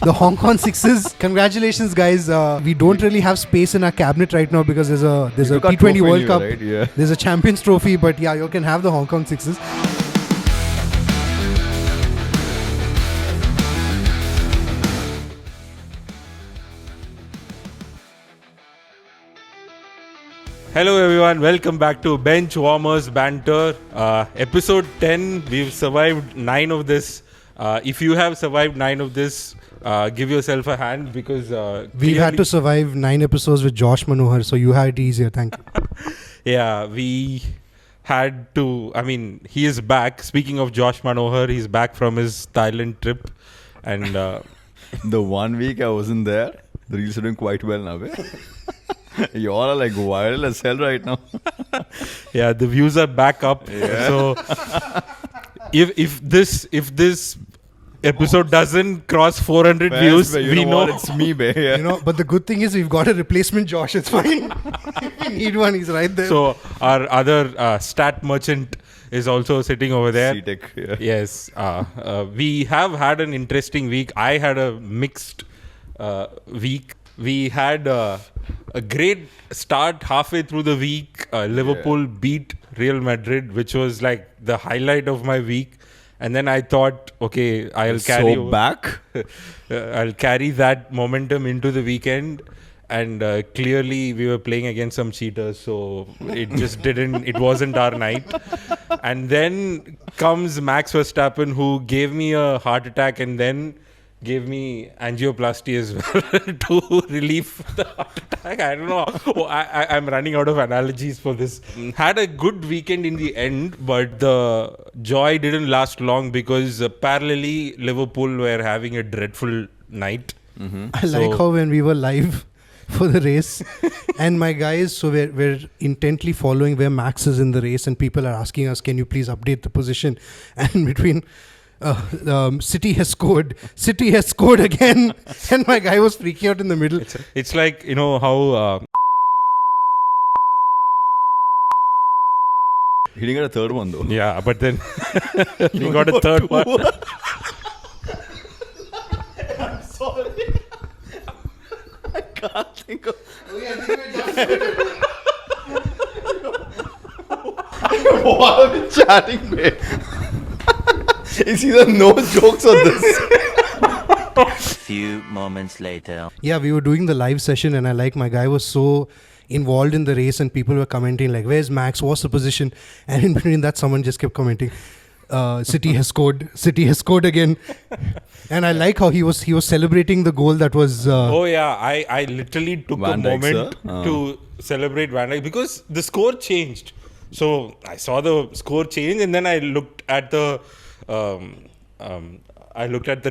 The Hongkong Sixes. Congratulations, guys. We don't really have space in our cabinet right now because there's a T20 World Cup. Right? Yeah. There's a Champions Trophy, but yeah, you can have the Hongkong Sixes. Hello everyone, welcome back to Benchwarmers Banter. Episode 10, we've survived 9 of this. If you have survived 9 of this, give yourself a hand because... We've had to survive 9 episodes with Josh Manohar, so you had it easier, thank you. Yeah, we had to... I mean, he is back. Speaking of Josh Manohar, he's back from his Thailand trip. And The 1 week I wasn't there, the reels are doing quite well now. You all are like viral as hell right now. yeah, the views are back up. Yeah. So if this episode doesn't cross 400 views, we know what, it's me, babe. Yeah. You know, but the good thing is we've got a replacement Josh, it's fine. If we need one, he's right there. So our other stat merchant is also sitting over there. C-Tech, yeah. Yes. We have had an interesting week. I had a mixed week. We had a great start halfway through the week. Liverpool beat Real Madrid, which was like the highlight of my week. And then I thought, okay, I'll carry that momentum into the weekend. And clearly we were playing against some cheaters, so it just it wasn't our night. And then comes Max Verstappen, who gave me a heart attack and then gave me angioplasty as well to relieve the heart attack. I don't know. I'm running out of analogies for this. Had a good weekend in the end, but the joy didn't last long because parallelly Liverpool were having a dreadful night. Mm-hmm. I like how when we were live for the race and my guys, so we're intently following where Max is in the race and people are asking us, can you please update the position? And between City has scored again, and my guy was freaking out in the middle. It's like, you know how He didn't get a third one though. yeah, but then he got a third one. I'm sorry. I can't think of... What are we chatting, mate? It's either no jokes or this. Few moments later. Yeah, we were doing the live session and I like my guy was so involved in the race and people were commenting like, where's Max, what's the position? And in between that someone just kept commenting, City has scored again. And I like how he was celebrating the goal that was Oh yeah, I literally took Van a Dijk, moment sir? to celebrate Van Dijk because the score changed. So I saw the score change and then I looked at the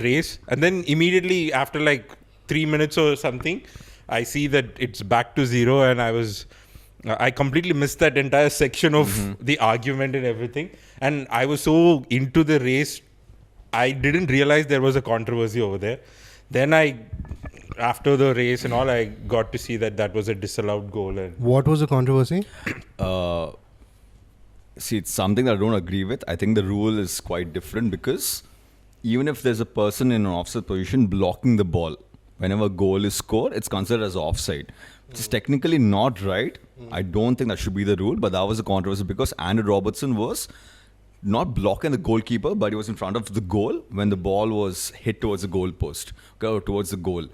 race, and then immediately after like 3 minutes or something, I see that it's back to 0, and I completely missed that entire section of the argument and everything. And I was so into the race, I didn't realize there was a controversy over there. Then after the race and all, I got to see that was a disallowed goal. And what was the controversy? See, it's something that I don't agree with. I think the rule is quite different because even if there's a person in an offside position blocking the ball, whenever a goal is scored, it's considered as offside, which is technically not right. I don't think that should be the rule, but that was a controversy because Andrew Robertson was not blocking the goalkeeper, but he was in front of the goal when the ball was hit towards the goal post, or towards the goal.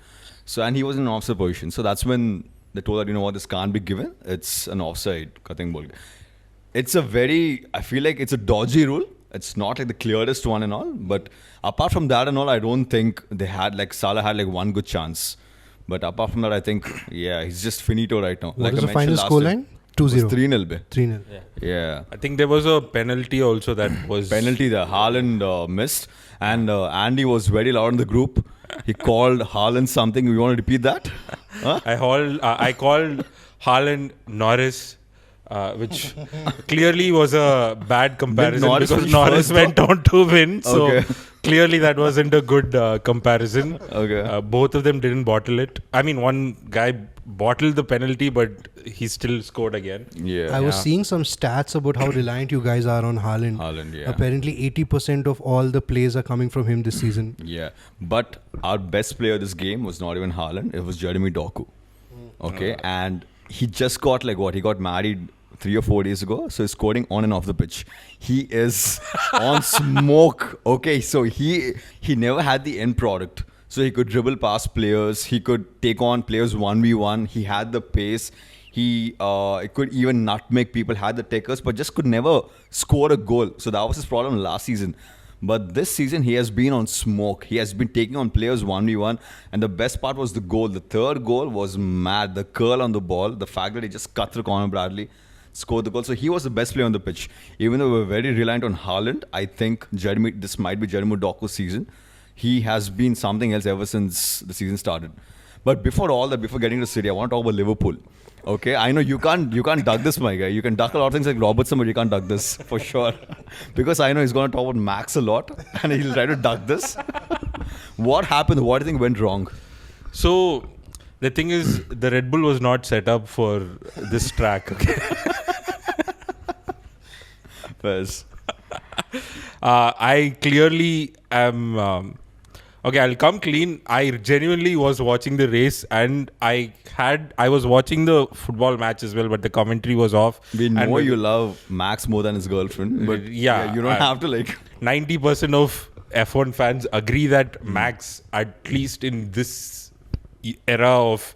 So, and he was in an offside position. So that's when they told that, you know what, this can't be given. It's an offside, cutting ball. I feel like it's a dodgy rule. It's not like the clearest one and all. But apart from that and all, I don't think Salah had like one good chance. But apart from that, I think, yeah, he's just finito right now. What is the final scoreline? 2-0. 3-0. 3-0. Yeah. I think there was a penalty also that was... Penalty that Haaland missed. And Andy was very loud in the group. He called Haaland something. You want to repeat that? Huh? I called Haaland Norris which clearly was a bad comparison Norris because was Norris first, went on to win. So Okay. clearly that wasn't a good comparison. Okay. Both of them didn't bottle it. I mean, one guy bottled the penalty, but he still scored again. Yeah. I was seeing some stats about how reliant you guys are on Haaland. Haaland, yeah. Apparently 80% of all the plays are coming from him this season. Yeah, but our best player this game was not even Haaland. It was Jeremy Doku. Okay, and he just got he got married 3 or 4 days ago. So he's scoring on and off the pitch. He is on smoke. Okay, so he never had the end product. So he could dribble past players. He could take on players 1v1. He had the pace. He could even nutmeg people, had the takers, but just could never score a goal. So that was his problem last season. But this season, he has been on smoke. He has been taking on players 1v1. And the best part was the goal. The third goal was mad. The curl on the ball, the fact that he just cut through Conor Bradley, scored the goal. So he was the best player on the pitch. Even though we're very reliant on Haaland, I think this might be Jeremy Doku's season. He has been something else ever since the season started. But before all that, before getting to City, I want to talk about Liverpool. Okay, I know you can't duck this, my guy. You can duck a lot of things like Robertson, but you can't duck this for sure. Because I know he's going to talk about Max a lot, and he'll try to duck this. What happened? What do you think went wrong? So the thing is, the Red Bull was not set up for this track. Okay. Fez. I clearly am. Okay, I'll come clean. I genuinely was watching the race, and I was watching the football match as well, but the commentary was off. We know you love Max more than his girlfriend, but yeah, you don't have to 90% of F1 fans agree that Max, at least in this era of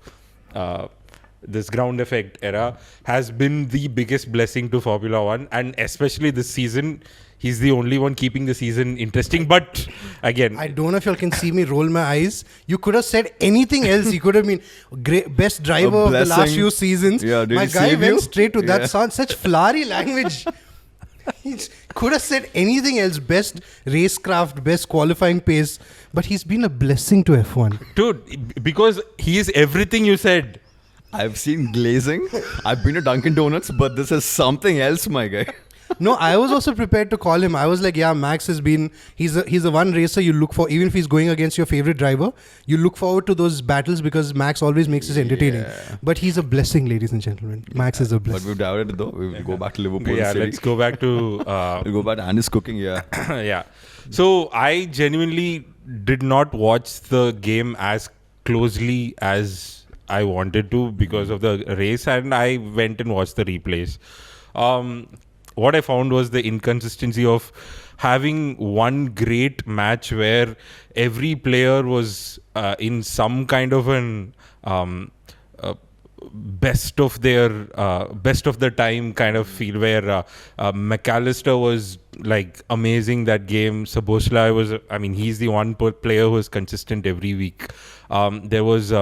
this ground effect era, has been the biggest blessing to Formula One, and especially this season. He's the only one keeping the season interesting. But again, I don't know if y'all can see me roll my eyes. You could have said anything else. He could have been best driver of the last few seasons. Yeah, my guy went straight to that. Sounds such Ferrari language. He could have said anything else. Best racecraft, best qualifying pace. But he's been a blessing to F1. dude, because he is everything you said. I've seen glazing. I've been to Dunkin' Donuts, but this is something else, my guy. No, I was also prepared to call him. I was like, yeah, Max has been, he's a one racer you look for, even if he's going against your favorite driver, you look forward to those battles because Max always makes it entertaining. Yeah. But he's a blessing, ladies and gentlemen. Max is a blessing. But we've doubted it though. We'll go back to Liverpool. Yeah, City. let's go back to... we'll go back to Andy's cooking, yeah. Yeah. So I genuinely did not watch the game as closely as I wanted to because of the race, and I went and watched the replays. What I found was the inconsistency of having one great match where every player was in some kind of an best of the time kind of feel, where McAllister was like amazing that game. Szoboszlai was, he's the one player who is consistent every week. There was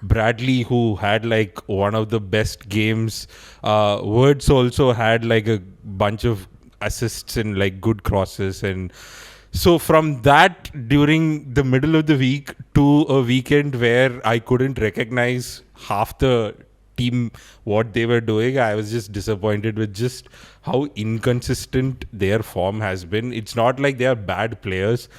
Bradley, who had like one of the best games. Wirtz also had like a bunch of assists and like good crosses. And so from that, during the middle of the week to a weekend where I couldn't recognize half the team, what they were doing, I was just disappointed with just how inconsistent their form has been. It's not like they are bad players.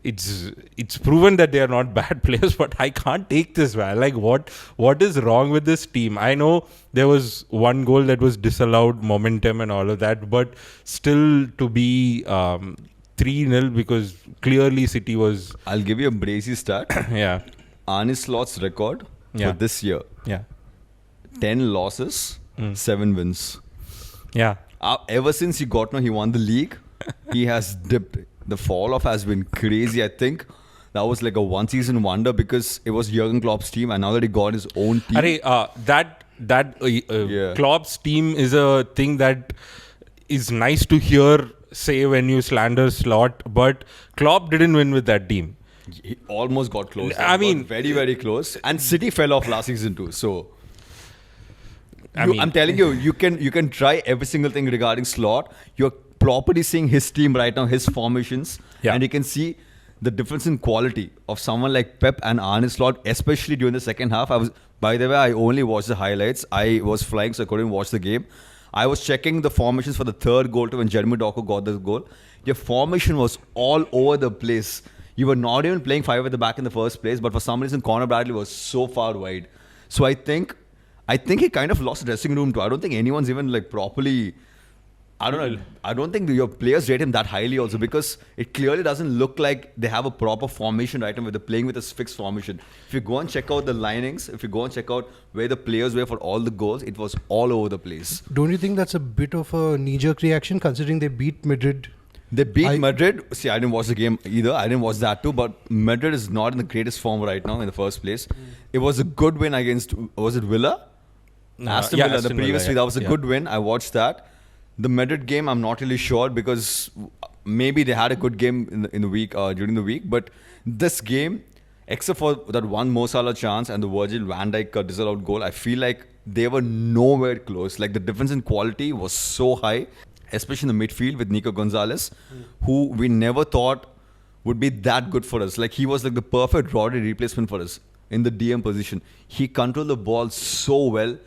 It's proven that they are not bad players, but I can't take this, man. Like, what is wrong with this team? I know there was one goal that was disallowed, momentum and all of that, but still to be 3-0 because clearly City was... I'll give you a brazy stat. Yeah. Arne Slot's record for this year. Yeah. 10 losses, 7 wins. Yeah. Ever since he won the league, he has dipped. The fall off has been crazy. I think that was like a one-season wonder because it was Jurgen Klopp's team, and now that he got his own team. Klopp's team is a thing that is nice to hear say when you slander Slot, but Klopp didn't win with that team. He almost got close. Got very, very close. And City fell off last season too. So I'm telling you, you can try every single thing regarding Slot. You're properly seeing his team right now, his formations, and you can see the difference in quality of someone like Pep and Arne Slot, especially during the second half. By the way, I only watched the highlights. I was flying, so I couldn't watch the game. I was checking the formations for the third goal when Jeremy Doku got this goal. Your formation was all over the place. You were not even playing 5 at the back in the first place, but for some reason, Conor Bradley was so far wide. So I think he kind of lost the dressing room too. I don't think anyone's even like properly... I don't know. I don't think your players rate him that highly also, because it clearly doesn't look like they have a proper formation right now where they're playing with a fixed formation. If you go and check out the linings, if you go and check out where the players were for all the goals, it was all over the place. Don't you think that's a bit of a knee-jerk reaction considering they beat Madrid? They beat Madrid. See, I didn't watch the game either. I didn't watch that too. But Madrid is not in the greatest form right now in the first place. It was a good win against, was it Villa? Aston Villa, the previous week. That was a good win. I watched that. The Madrid game, I'm not really sure, because maybe they had a good game in the week, during the week. But this game, except for that one Mo Salah chance and the Virgil van Dijk disallowed goal, I feel like they were nowhere close. Like the difference in quality was so high, especially in the midfield with Nico Gonzalez, who we never thought would be that good for us. Like he was like the perfect Rodri replacement for us in the DM position. He controlled the ball so well.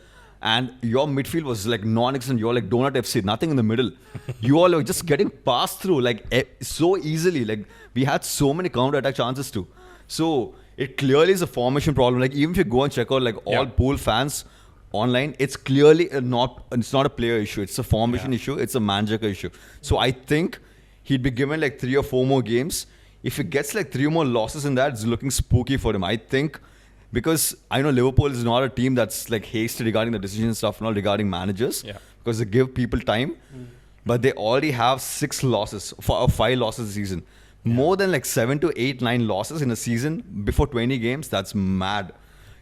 And your midfield was like non-existent. You're like Donut FC, nothing in the middle. You all were just getting passed through like so easily. Like we had so many counter-attack chances too. So it clearly is a formation problem. Like even if you go and check out like all pool fans online, it's clearly it's not a player issue. It's a formation issue. It's a manager issue. So I think he'd be given like 3 or 4 more games. If he gets like 3 more losses in that, it's looking spooky for him. I think. Because I know Liverpool is not a team that's like hasty regarding the decision and stuff, not regarding managers. Yeah. Because they give people time. But they already have 5 losses this season. More than like 7 to 8, 9 losses in a season before 20 games. That's mad.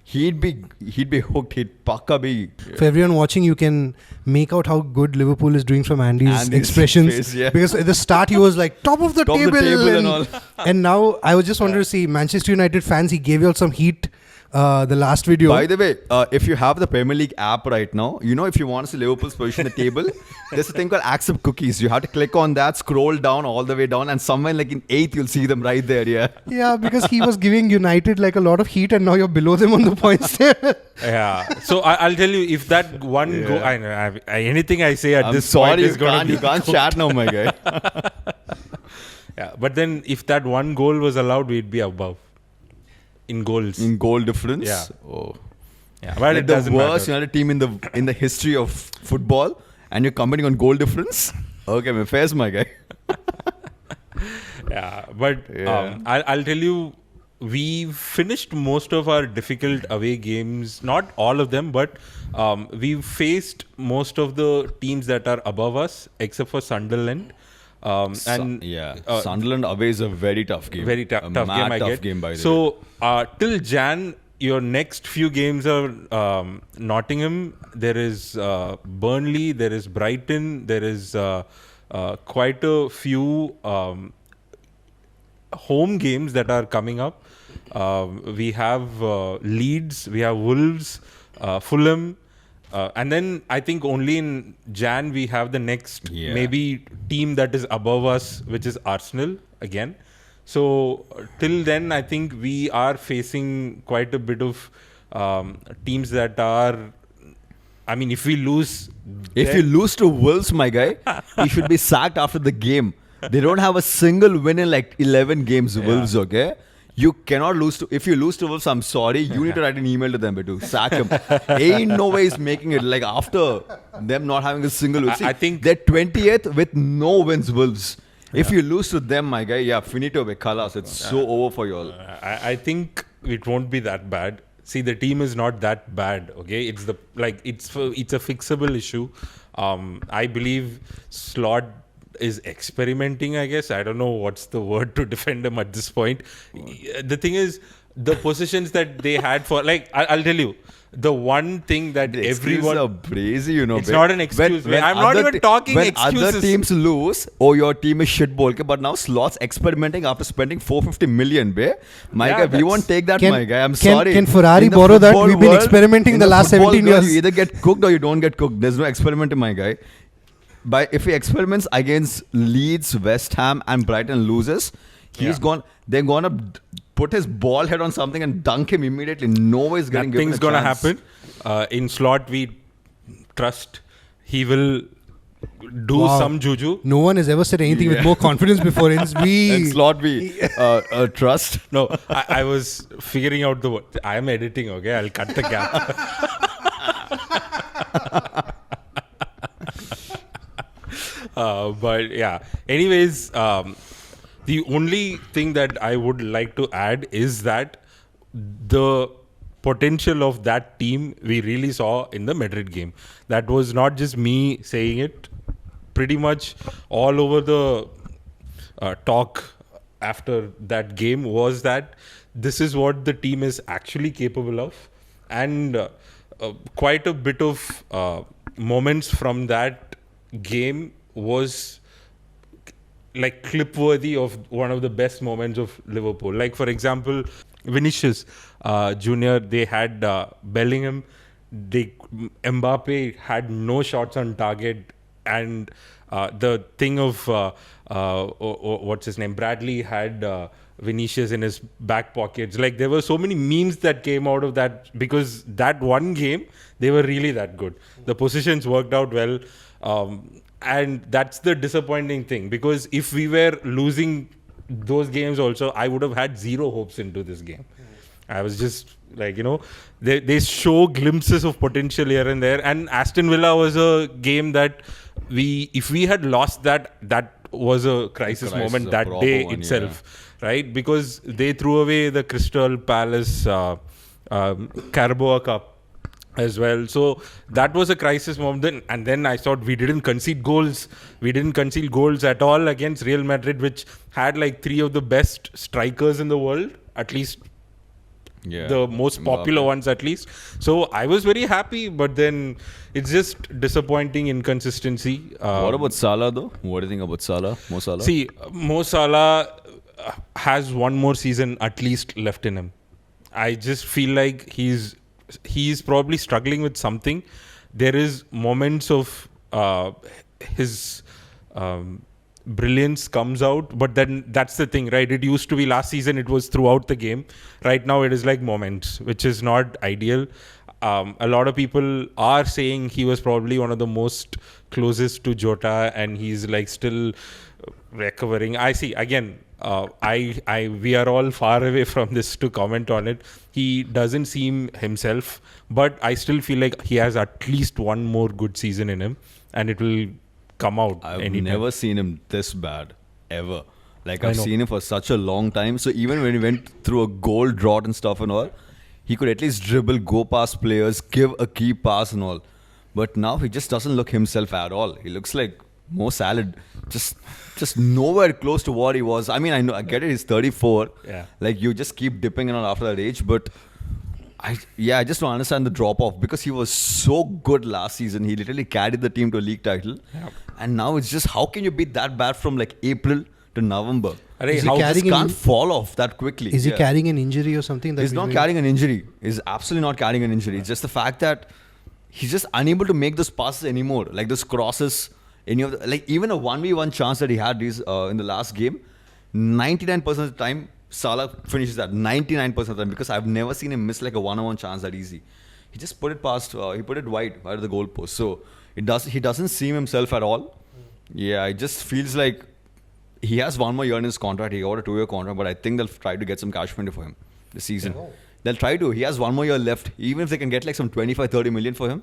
He'd be hooked. He'd pakka be. For everyone watching, you can make out how good Liverpool is doing from Andy's expressions. Face, yeah. Because at the start he was like top of the table and all. And now I was just wanted to see Manchester United fans. He gave you all some heat. The last video. By the way, if you have the Premier League app right now, you know if you want to see Liverpool's position in the table, there's a thing called accept cookies. You have to click on that, scroll down all the way down, and somewhere like in 8th you'll see them right there. Yeah. Yeah, because he was giving United like a lot of heat, and now you're below them on the points there. Yeah. So I'll tell you, if that one goal, anything I say at this point is going to be. You can't chat now, my guy. Yeah, but then if that one goal was allowed, we'd be above. In goals. In goal difference? Yeah. Oh. Yeah, but like it doesn't matter. The worst United team in the history of football, and you're commenting on goal difference? Okay, man, fair's my guy. Yeah, but I'll tell you, we finished most of our difficult away games, not all of them, but we've faced most of the teams that are above us, except for Sunderland. Sunderland away is a very tough game. Very tough game, I get. Game, by the way. So, till Jan, your next few games are Nottingham, there is Burnley, there is Brighton, there is quite a few home games that are coming up. We have Leeds, we have Wolves, Fulham. And then I think only in Jan we have the next maybe team that is above us, which is Arsenal again. So till then, I think we are facing quite a bit of teams that are. I mean, if we lose, if you lose to Wolves, my guy, you should be sacked after the game. They don't have a single win in like 11 games. Wolves, okay. You cannot lose to... If you lose to Wolves, I'm sorry. You need to write an email to them, to sack him. Ain't no way he's making it. Like, after them not having a single win. See, I think... They're 20th with no wins, Wolves. If you lose to them, my guy, finito be kalas. It's so over for you all. I think it won't be that bad. See, the team is not that bad, okay? It's a fixable issue. I believe Slot is experimenting, I guess. I don't know what's the word to defend him at this point. The thing is, the positions that they had for, like, I'll tell you, the one thing that the everyone... are crazy, you know. It's not an excuse. I'm not even talking excuses. When other teams lose, your team is shit ball. But now Slot's experimenting after spending 450 million, my guy, we won't take that, my guy. I'm sorry. Can Ferrari borrow that? We've been experimenting the last 17 years. You either get cooked or you don't get cooked. There's no experimenting, my guy. But if he experiments against Leeds, West Ham and Brighton loses, they're going to put his ball head on something and dunk him immediately. No way is getting given a chance. Nothing's going to happen. In Slot, we trust he will do Wow. some juju. No one has ever said anything with more confidence before. And slot B, trust. No, I was figuring out the word. I am editing, okay? I'll cut the gap. But yeah, anyways, the only thing that I would like to add is that the potential of that team we really saw in the Madrid game. That was not just me saying it. Pretty much all over the talk after that game was that this is what the team is actually capable of, and quite a bit of moments from that game was like clip worthy of one of the best moments of Liverpool. Like, for example, Vinicius Junior, they had Bellingham, Mbappe had no shots on target, and the thing of what's his name, Bradley had Vinicius in his back pockets. Like, there were so many memes that came out of that, because that one game they were really that good. The positions worked out well, and that's the disappointing thing, because if we were losing those games also, I would have had zero hopes into this game. I was just like, they show glimpses of potential here and there. And Aston Villa was a game that if we had lost that was a crisis moment that day itself, right? Because they threw away the Crystal Palace Carabao Cup as well. So that was a crisis moment. And then I thought we didn't concede goals. We didn't concede goals at all against Real Madrid, which had like 3 of the best strikers in the world, at least. Yeah, the most popular ones at least. So I was very happy, but then it's just disappointing inconsistency. What about Salah though? What do you think about Salah? Mo Salah? See, Mo Salah has one more season at least left in him. I just feel like he's probably struggling with something. There is moments of his brilliance comes out, but then that's the thing, right? It used to be last season it was throughout the game. Right now it is like moments, which is not ideal. A lot of people are saying he was probably one of the most closest to Jota, and he's like still recovering. I see, again, we are all far away from this to comment on it. He doesn't seem himself, but I still feel like he has at least one more good season in him, and it will come out. I've never seen him this bad ever. Like, I've seen him for such a long time. So even when he went through a goal drought and stuff and all, he could at least dribble, go past players, give a key pass and all. But now he just doesn't look himself at all. He looks like Mo Salah, just nowhere close to what he was. I mean, I get it, he's 34. Yeah. Like, you just keep dipping in and after that age, but I just don't understand the drop off, because he was so good last season. He literally carried the team to a league title. Yeah. And now it's just, how can you be that bad from like April to November? He can't fall off that quickly. Is he carrying an injury or something? He's not carrying an injury. He's absolutely not carrying an injury. It's just the fact that he's just unable to make those passes anymore. Like those crosses, like even a 1v1 chance that he had in the last game, 99% of the time, Salah finishes that 99% of the time, because I've never seen him miss like a one-on-one chance that easy. He just put it past, he put it wide of the goalpost. So he doesn't seem himself at all. Yeah, it just feels like he has one more year in his contract. He got a 2-year contract, but I think they'll try to get some cash money for him this season. Yeah. They'll try to. He has one more year left. Even if they can get like some 25-30 million for him,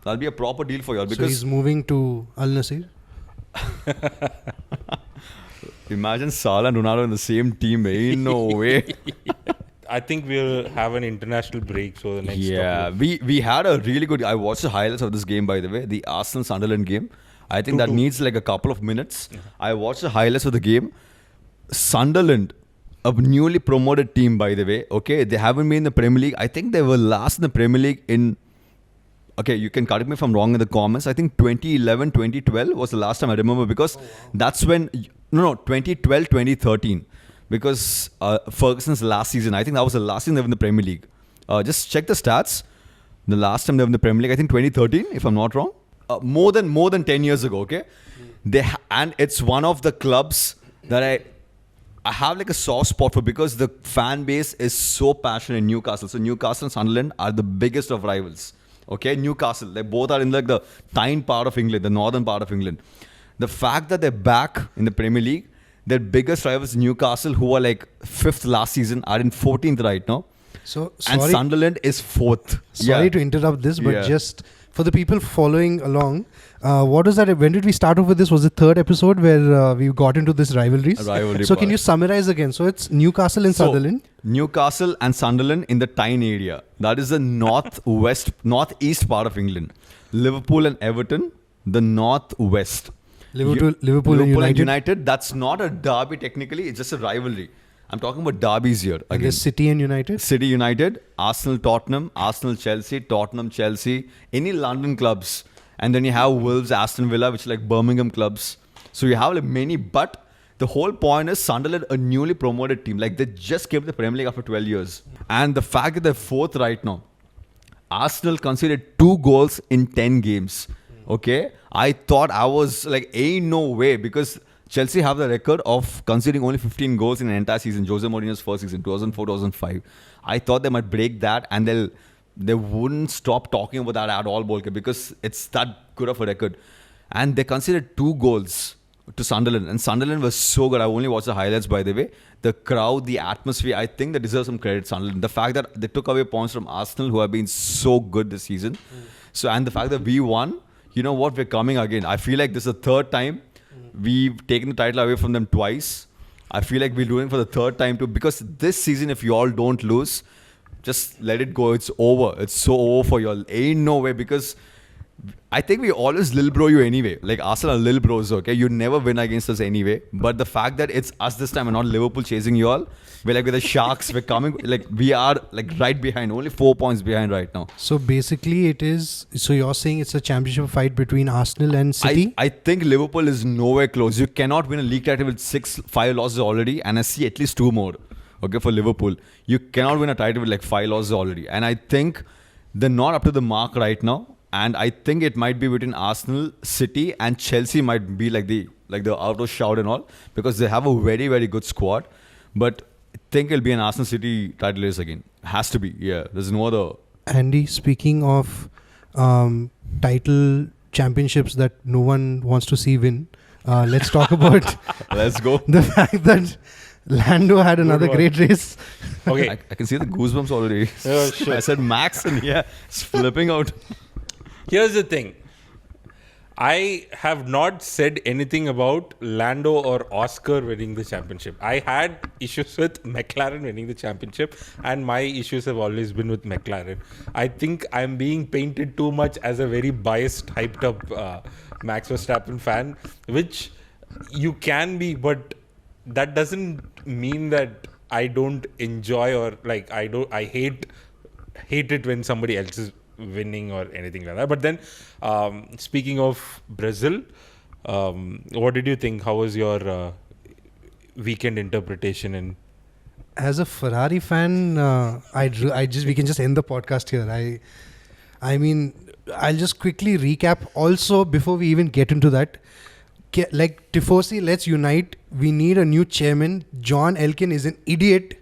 that'll be a proper deal for you all. Because so he's moving to Al Nassr? Imagine Salah and Ronaldo in the same team. Ain't no way. I think we'll have an international break. So the next we had a really good. I watched the highlights of this game, by the way, the Arsenal Sunderland game. I think that needs like a couple of minutes. Mm-hmm. I watched the highlights of the game. Sunderland, a newly promoted team, by the way. Okay, they haven't been in the Premier League. I think they were last in the Premier League in. Okay, you can correct me if I'm wrong in the comments. I think 2011, 2012 was the last time I remember, because that's when. No, 2012, 2013. Because Ferguson's last season, I think that was the last season they were in the Premier League. Just check the stats. The last time they were in the Premier League, I think 2013, if I'm not wrong. More than 10 years ago, okay? And it's one of the clubs that I have like a soft spot for, because the fan base is so passionate in Newcastle. So Newcastle and Sunderland are the biggest of rivals. Okay, Newcastle. They both are in like the Tyne part of England, the northern part of England. The fact that they're back in the Premier League, their biggest rivals Newcastle, who are like 5th last season, are in 14th right now. So And sorry, Sunderland is 4th. sorry to interrupt this, but Yeah. just for the people following along, what was that? When did we start off with this? Was the third episode where we got into this rivalries? Rivalry So can part. you summarize again? So it's Newcastle and Sunderland. Newcastle and Sunderland in the Tyne area. That is the northeast part of England. Liverpool and Everton, the northwest. Liverpool and United. That's not a derby technically. It's just a rivalry. I'm talking about derbies here. And Again. there's City and United. City United, Arsenal Tottenham, Arsenal Chelsea, Tottenham Chelsea, any London clubs. And then you have Wolves, Aston Villa, which are like Birmingham clubs. So you have like many, but the whole point is Sunderland, a newly promoted team. Like they just came to the Premier League after 12 years. And the fact that they're 4th right now, Arsenal conceded 2 goals in 10 games. Okay? I thought I was like, ain't no way, because Chelsea have the record of conceding only 15 goals in an entire season. Jose Mourinho's first season, 2004-2005. I thought they might break that, and they wouldn't stop talking about that at all, Bolke, because it's that good of a record. And they conceded 2 goals to Sunderland, and Sunderland was so good. I only watched the highlights, by the way. The crowd, the atmosphere, I think they deserve some credit, Sunderland. The fact that they took away points from Arsenal, who have been so good this season. So, and the fact that we won, you know what, we're coming again. I feel like this is the 3rd time. We've taken the title away from them twice. I feel like we're doing it for the 3rd time too, because this season, if you all don't lose, just let it go. It's over. It's so over for you all. Ain't no way, because I think we always lil bro you anyway. Like Arsenal are lil bros, okay? You never win against us anyway. But the fact that it's us this time and not Liverpool chasing you all, we're like with the Sharks. We're coming, like we are like right behind, only 4 points behind right now. So basically it is, so you're saying it's a championship fight between Arsenal and City? I think Liverpool is nowhere close. You cannot win a league title with 5 losses already, and I see at least 2 more. Okay, for Liverpool. You cannot win a title with like 5 losses already. And I think they're not up to the mark right now. And I think it might be between Arsenal, City, and Chelsea might be like the out of shout and all, because they have a very, very good squad. But I think it'll be an Arsenal City title race again. Has to be. Yeah. There's no other. Andy, speaking of title championships that no one wants to see win, let's talk about Let's go. the fact that Lando had another one. great race. Okay. I can see the goosebumps already. Oh, shit. I said Max, and yeah, it's flipping out. Here's the thing. I have not said anything about Lando or Oscar winning the championship. I had issues with McLaren winning the championship, and my issues have always been with McLaren. I think I'm being painted too much as a very biased, hyped up Max Verstappen fan, which you can be, but that doesn't mean that I don't enjoy or like I hate it when somebody else is winning or anything like that. But then, speaking of Brazil, what did you think? How was your weekend interpretation? And As a Ferrari fan, we can just end the podcast here. I mean, I'll just quickly recap. Also, before we even get into that, like Tifosi, let's unite. We need a new chairman. John Elkin is an idiot.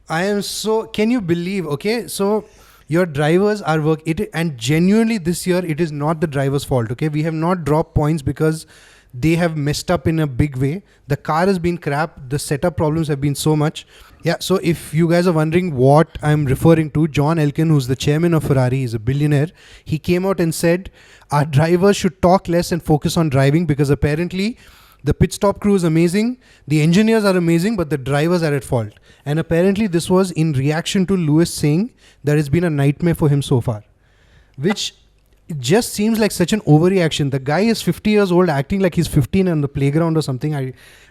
I am so. Can you believe? Okay, so your drivers are and genuinely this year it is not the driver's fault. Okay, we have not dropped points because they have messed up in a big way. The car has been crap. The setup problems have been so much. Yeah, so if you guys are wondering what I'm referring to, John Elkann, who's the chairman of Ferrari, is a billionaire. He came out and said, our drivers should talk less and focus on driving, because apparently the pit stop crew is amazing, the engineers are amazing, but the drivers are at fault. And apparently this was in reaction to Lewis saying that it's been a nightmare for him so far, which just seems like such an overreaction. The guy is 50 years old, acting like he's 15 on the playground or something.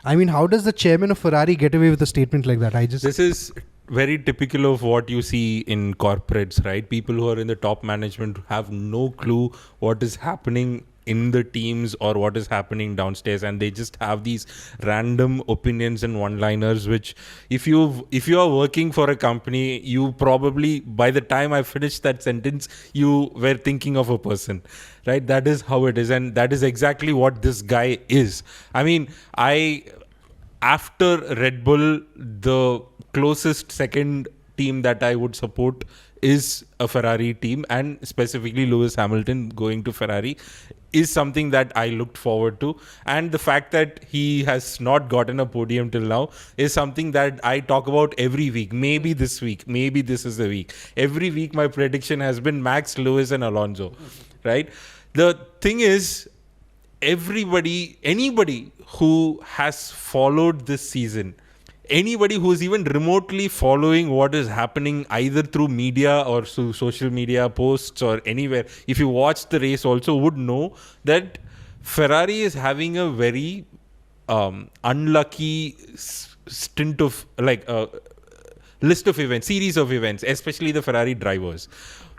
I mean, how does the chairman of Ferrari get away with a statement like that? this is very typical of what you see in corporates, right? People who are in the top management have no clue what is happening in the teams or what is happening downstairs, and they just have these random opinions and one-liners, which if you are working for a company, you probably, by the time I finished that sentence, you were thinking of a person, right? That is how it is, and that is exactly what this guy is. I mean, after Red Bull, the closest second team that I would support is a Ferrari team, and specifically Lewis Hamilton going to Ferrari is something that I looked forward to. And the fact that he has not gotten a podium till now is something that I talk about every week. Maybe this week, maybe this is the week. Every week my prediction has been Max, Lewis and Alonso, right? The thing is, anybody who has followed this season, anybody who is even remotely following what is happening either through media or through social media posts or anywhere, if you watch the race also, would know that Ferrari is having a very unlucky stint of list of events, series of events, especially the Ferrari drivers.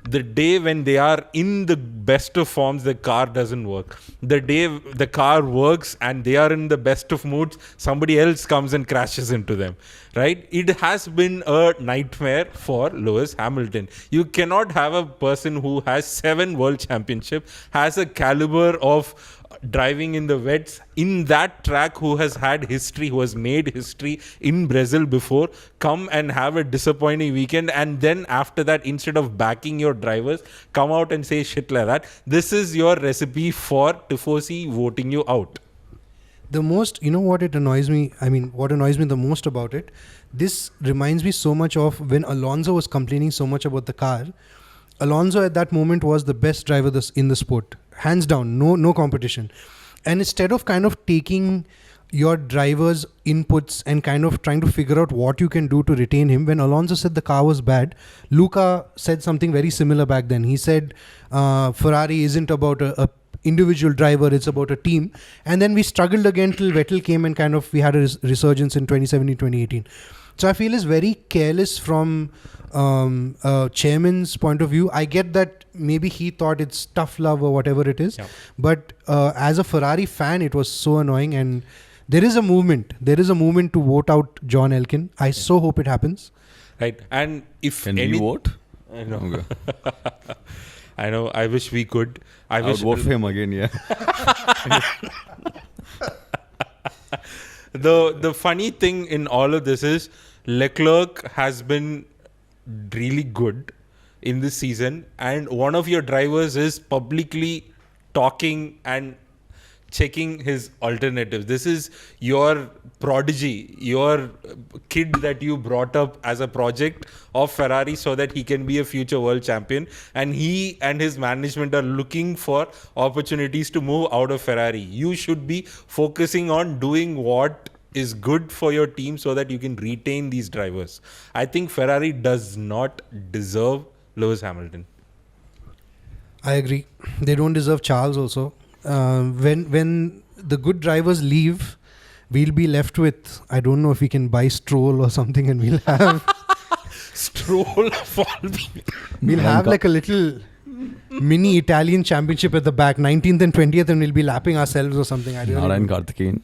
The day when they are in the best of forms, the car doesn't work. The day the car works and they are in the best of moods, somebody else comes and crashes into them, right? It has been a nightmare for Lewis Hamilton. You cannot have a person who has 7 world championships, has a caliber of driving in the wets in that track, who has had history, who has made history in Brazil before, come and have a disappointing weekend, and then after that, instead of backing your drivers, come out and say shit like that. This is your recipe for Tifosi voting you out. The most, what it annoys me, what annoys me the most about it, this reminds me so much of when Alonso was complaining so much about the car. Alonso at that moment was the best driver in the sport. Hands down, no competition. And instead of kind of taking your driver's inputs and kind of trying to figure out what you can do to retain him, when Alonso said the car was bad, Luca said something very similar back then. He said Ferrari isn't about a individual driver, it's about a team. And then we struggled again till Vettel came and kind of we had a resurgence in 2017, 2018. So I feel it's very careless from chairman's point of view. I get that maybe he thought it's tough love or whatever it is. Yeah. But as a Ferrari fan, it was so annoying. And there is a movement. There is a movement to vote out John Elkann. I so hope it happens. Right. And if Can we vote? I know. Okay. I know. I wish we could. I would vote for him again, yeah. The funny thing in all of this is Leclerc has been really good in this season, and one of your drivers is publicly talking and checking his alternatives. This is your prodigy, your kid that you brought up as a project of Ferrari so that he can be a future world champion, and he and his management are looking for opportunities to move out of Ferrari. You should be focusing on doing what is good for your team so that you can retain these drivers. I think Ferrari does not deserve Lewis Hamilton. I agree. They don't deserve Charles also. When the good drivers leave, we'll be left with, I don't know if we can buy Stroll or something, and we'll have Stroll of all people. We'll have like a little mini Italian championship at the back, 19th and 20th, and we'll be lapping ourselves or something. I don't know. Narayan Karthikeyan.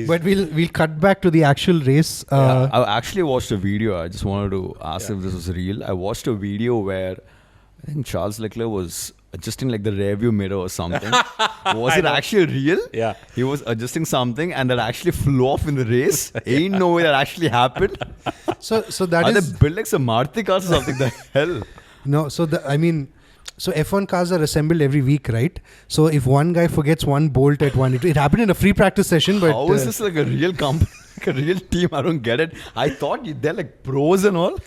But we'll cut back to the actual race. I actually watched a video. I just wanted to ask if this was real. I watched a video where I think Charles Leclerc was adjusting like the rear view mirror or something. Was it actually real? Yeah. He was adjusting something and that actually flew off in the race. Ain't no way that actually happened. So that Are is... they built like some Maruti cars or something? The hell? No, so F1 cars are assembled every week, right? So if one guy forgets one bolt at one, it happened in a free practice session, but... How is this like a real company, like a real team? I don't get it. I thought they're like pros and all.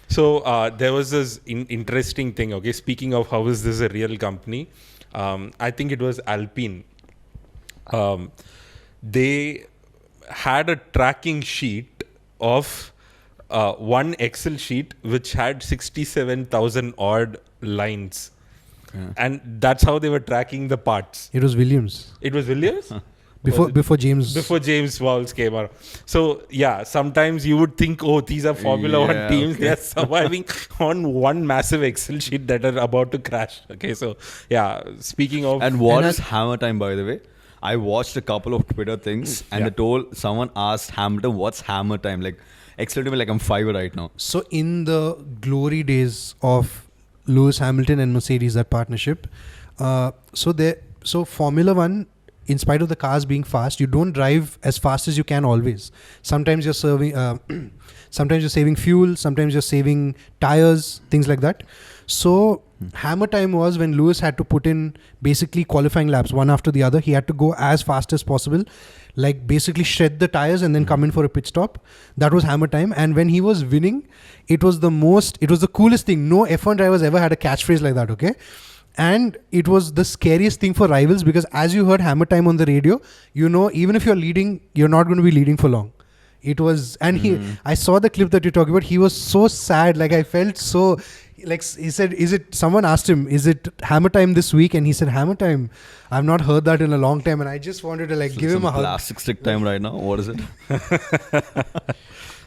So there was this interesting thing, okay? Speaking of how is this a real company, I think it was Alpine. They had a tracking sheet of one Excel sheet which had 67,000 odd lines. Yeah. And that's how they were tracking the parts. It was Williams. It was Williams? Before James Vowles came out. So yeah, sometimes you would think, oh, these are Formula One teams. Okay. They are surviving on one massive Excel sheet that are about to crash. Okay, so yeah, speaking of... And what is hammer time, by the way? I watched a couple of Twitter things and someone asked Hamilton, what's hammer time? Like, explain to me like I'm 5 right now. So in the glory days of Lewis Hamilton and Mercedes, that partnership, so Formula One in spite of the cars being fast, you don't drive as fast as you can always. Sometimes you're sometimes you're saving fuel, sometimes you're saving tires, things like that. So hammer time was when Lewis had to put in basically qualifying laps one after the other. He had to go as fast as possible, like basically shred the tires and then come in for a pit stop. That was hammer time. And when he was winning, it was the coolest thing. No F1 drivers ever had a catchphrase like that, okay? And it was the scariest thing for rivals, because as you heard hammer time on the radio, you know, even if you're leading, you're not going to be leading for long. It was, and I saw the clip that you're talking about. He was so sad. Like I felt so, like he said, someone asked him, is it hammer time this week? And he said, hammer time. I've not heard that in a long time. And I just wanted to give him a hug. Plastic stick time right now. What is it?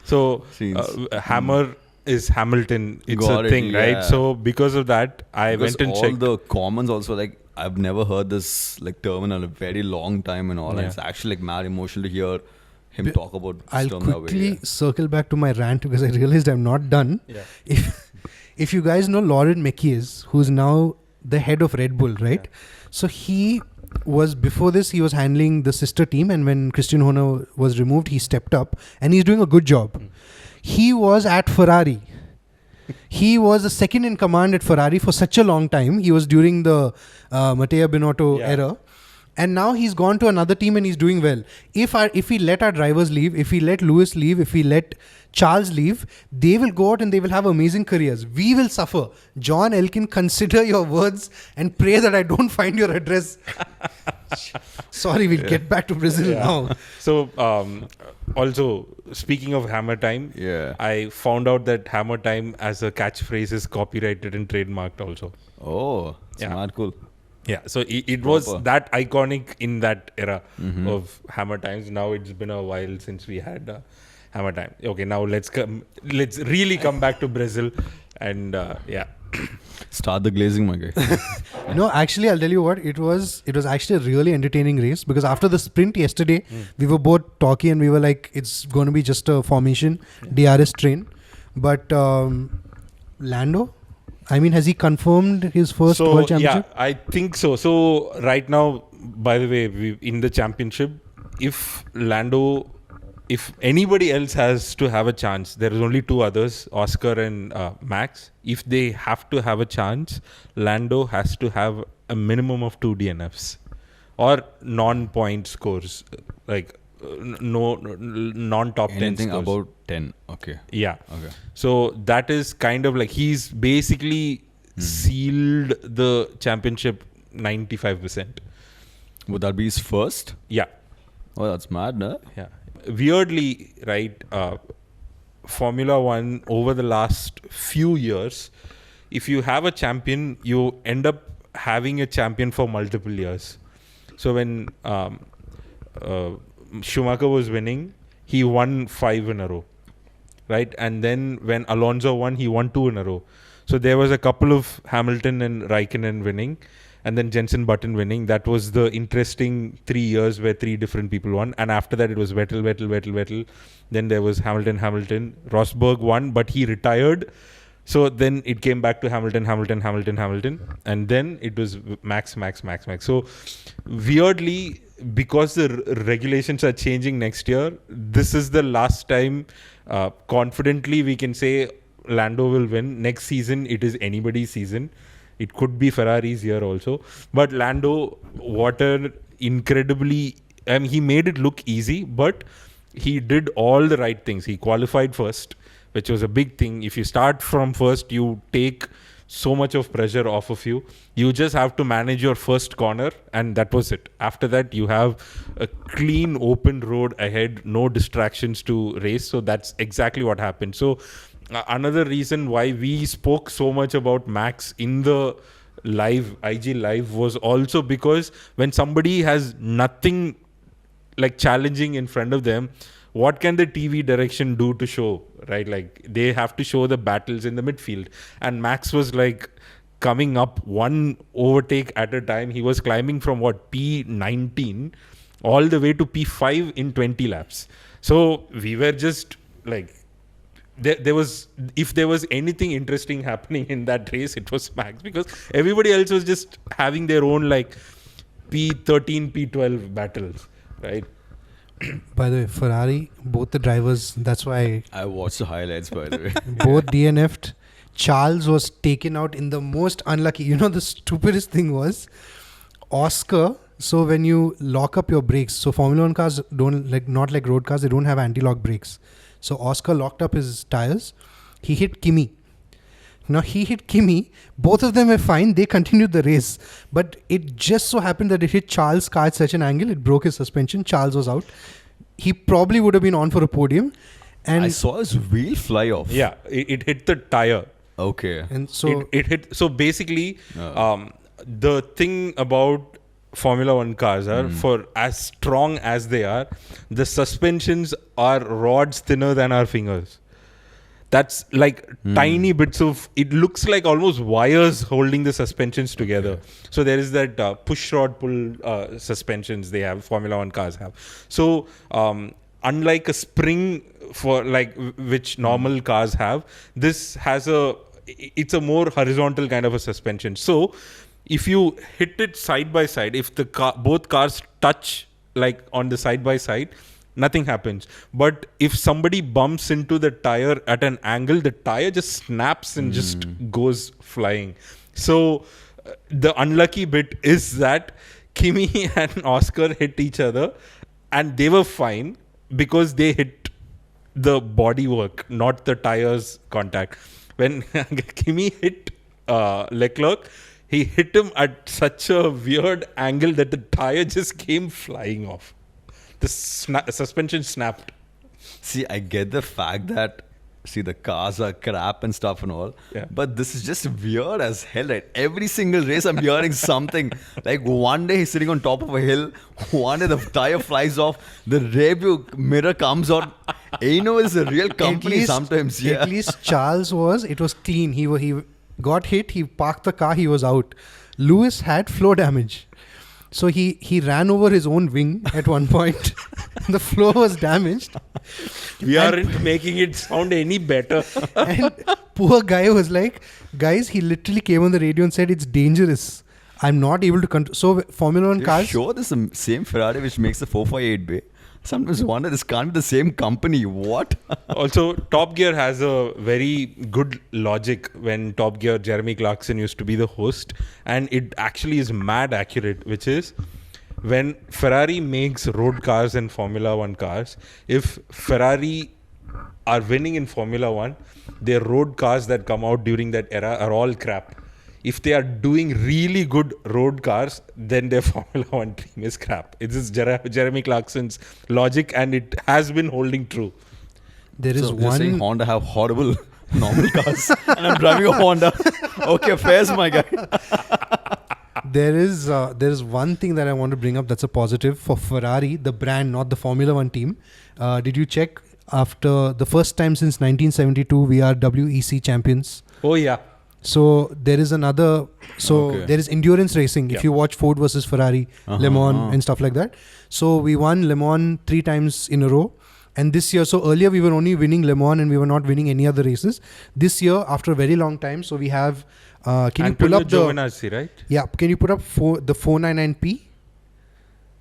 So hammer is Hamilton. It's a thing, right? So because of that, I went and checked. All the comments also, like, I've never heard this term in a very long time and all. And it's actually mad emotional to hear him talk about this I'll term that way. quickly circle back to my rant because I realized I'm not done. Yeah. If you guys know Lauren Mekies, who's now the head of Red Bull, right? Yeah. So he was, before this, he was handling the sister team, and when Christian Horner was removed, he stepped up and he's doing a good job. He was at Ferrari. He was the second in command at Ferrari for such a long time. He was during the Matteo Binotto era. And now he's gone to another team and he's doing well. If we let our drivers leave, if we let Lewis leave, if we let Charles leave, they will go out and they will have amazing careers. We will suffer. John Elkin, consider your words and pray that I don't find your address. Sorry, we'll get back to Brazil now. So, also, speaking of hammer time, I found out that hammer time as a catchphrase is copyrighted and trademarked also. Oh, smart, cool. Yeah, so it was that iconic in that era of hammer times. Now it's been a while since we had hammer time. Okay, now let's really come back to Brazil and start the glazing, my guy. No, actually, I'll tell you what, it was actually a really entertaining race, because after the sprint yesterday, we were both talking and we were like, it's going to be just a formation DRS train. But Lando, I mean, has he confirmed his first World Championship? Yeah, I think so. So right now, by the way, in the championship, if anybody else has to have a chance, there is only two others, Oscar and Max. If they have to have a chance, Lando has to have a minimum of 2 DNFs or non-point scores, like non-top 10 scores. Anything about 10, okay. Yeah. Okay. So that is kind of like he's basically sealed the championship 95%. Would that be his first? Yeah. Oh, that's mad, no? Yeah. Weirdly, right, Formula One over the last few years, if you have a champion, you end up having a champion for multiple years. So when Schumacher was winning, he won 5 in a row, right? And then when Alonso won, he won 2 in a row. So there was a couple of Hamilton and Raikkonen winning, and then Jenson Button winning. That was the interesting 3 years where 3 different people won. And after that, it was Vettel. Then there was Hamilton. Rosberg won, but he retired. So then it came back to Hamilton. And then it was Max. So weirdly, because the regulations are changing next year, this is the last time confidently we can say Lando will win. Next season, it is anybody's season. It could be Ferrari's year also. But Lando, he made it look easy, but he did all the right things. He qualified first, which was a big thing. If you start from first, you take so much of pressure off of you. You just have to manage your first corner, and that was it. After that, you have a clean, open road ahead, no distractions to race. So that's exactly what happened. So another reason why we spoke so much about Max in the IG live was also because when somebody has nothing like challenging in front of them, what can the TV direction do to show, right? Like they have to show the battles in the midfield. And Max was like coming up one overtake at a time. He was climbing from P19 all the way to P5 in 20 laps. So we were just like, if there was anything interesting happening in that race, it was Max, because everybody else was just having their own P13, P12 battles, right? By the way, Ferrari, both the drivers, that's why I watched the highlights, by the way. both DNF'd. Charles was taken out in the most unlucky. You know, the stupidest thing was Oscar. So when you lock up your brakes, so Formula 1 cars not like road cars, they don't have anti-lock brakes. So Oscar locked up his tires. He hit Kimi. Now he hit Kimi. Both of them were fine. They continued the race. But it just so happened that it hit Charles' car at such an angle. It broke his suspension. Charles was out. He probably would have been on for a podium. And I saw his wheel fly off. Yeah, it hit the tire. Okay. And so It hit. So basically, the thing about Formula 1 cars are, for as strong as they are, the suspensions are rods thinner than our fingers. That's like tiny bits of, it looks like almost wires holding the suspensions together. So there is that push rod pull suspensions they have, Formula 1 cars have. So unlike a spring for like which normal cars have, this has it's a more horizontal kind of a suspension. So if you hit it side by side, if the both cars touch like on the side by side, nothing happens. But if somebody bumps into the tire at an angle, the tire just snaps and just goes flying. So the unlucky bit is that Kimi and Oscar hit each other and they were fine because they hit the bodywork, not the tires contact. When Kimi hit Leclerc, he hit him at such a weird angle that the tire just came flying off. The suspension snapped. See, I get the fact that, the cars are crap and stuff and all. Yeah. But this is just weird as hell, right? Every single race I'm hearing something. Like one day he's sitting on top of a hill. One day the tire flies off. The rear view mirror comes out. Aino is a real company sometimes. Yeah. At least Charles it was clean. He got hit. He parked the car. He was out. Lewis had floor damage. So he ran over his own wing at one point. The floor was damaged. We aren't making it sound any better. And poor guy was like, guys, he literally came on the radio and said, it's dangerous. I'm not able to control. So Formula 1 You're cars. sure this is the same Ferrari which makes the 458 bay? Sometimes I wonder this can't be the same company. What? Also, Top Gear has a very good logic when Top Gear, Jeremy Clarkson used to be the host. And it actually is mad accurate, which is when Ferrari makes road cars and Formula 1 cars, if Ferrari are winning in Formula 1, their road cars that come out during that era are all crap. If they are doing really good road cars, then their Formula 1 team is crap. It is Jeremy Clarkson's logic and it has been holding true. There is So you're saying one. Honda have horrible normal cars and I'm driving a Honda. Okay, fairs, my guy. There is one thing that I want to bring up that's a positive for Ferrari, the brand, not the Formula 1 team. Did you check? After the first time since 1972, we are WEC champions. Oh yeah. So there is another. So Okay. there is endurance racing. Yeah. If you watch Ford versus Ferrari, Le Mans and stuff like that. So we won Le Mans 3 times in a row. And this year, so earlier we were only winning Le Mans and we were not winning any other races. This year, after a very long time, so we have. Can you pull up the? Giovinazzi, right? Yeah. Can you put up the 499P?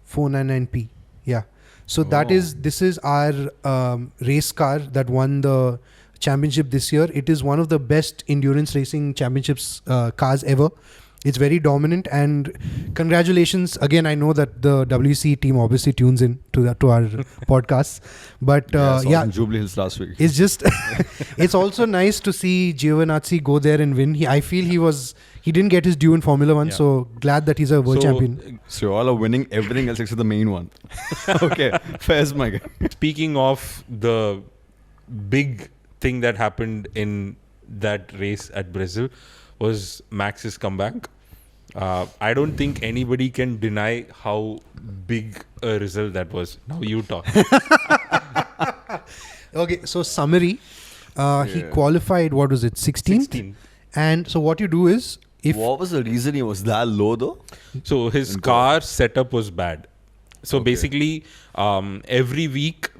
499P. Yeah. So this is our race car that won the championship this year. It is one of the best endurance racing championships cars ever. It's very dominant, and congratulations again. I know that the WC team obviously tunes in to our podcasts, but I was yeah, in Jubilee Hills last week. it's just it's also nice to see Giovinazzi go there and win. I feel he didn't get his due in Formula 1, Yeah. so glad that he's a world champion. So you all are winning everything else except the main one. Okay, fairs, my guy. Speaking of the big thing that happened in that race at Brazil was Max's comeback. I don't think anybody can deny how big a result that was. Now you talk. Okay, so summary. He qualified, what was it, 16th? 16. And so what you do is, if What was the reason he was that low though? So his car setup was bad. So Okay. basically, every week,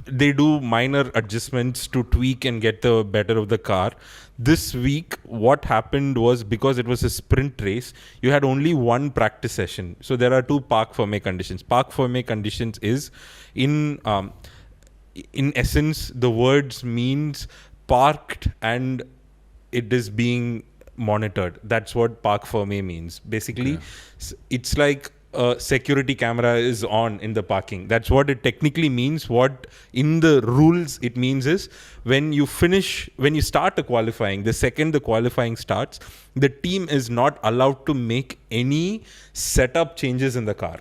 they do minor adjustments to tweak and get the better of the car. This week, what happened was, because it was a sprint race, you had only one practice session. So there are two parc fermé conditions. Parc fermé conditions is, in essence, the words means parked and it is being monitored. That's what parc fermé means. Basically, it's like a security camera is on in the parking. That's what it technically means. What in the rules it means is, when you start a qualifying, the second the qualifying starts, the team is not allowed to make any setup changes in the car.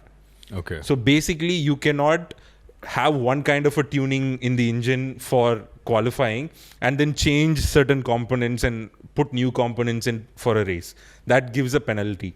Okay. So basically, you cannot have one kind of a tuning in the engine for qualifying and then change certain components and put new components in for a race. That gives a penalty.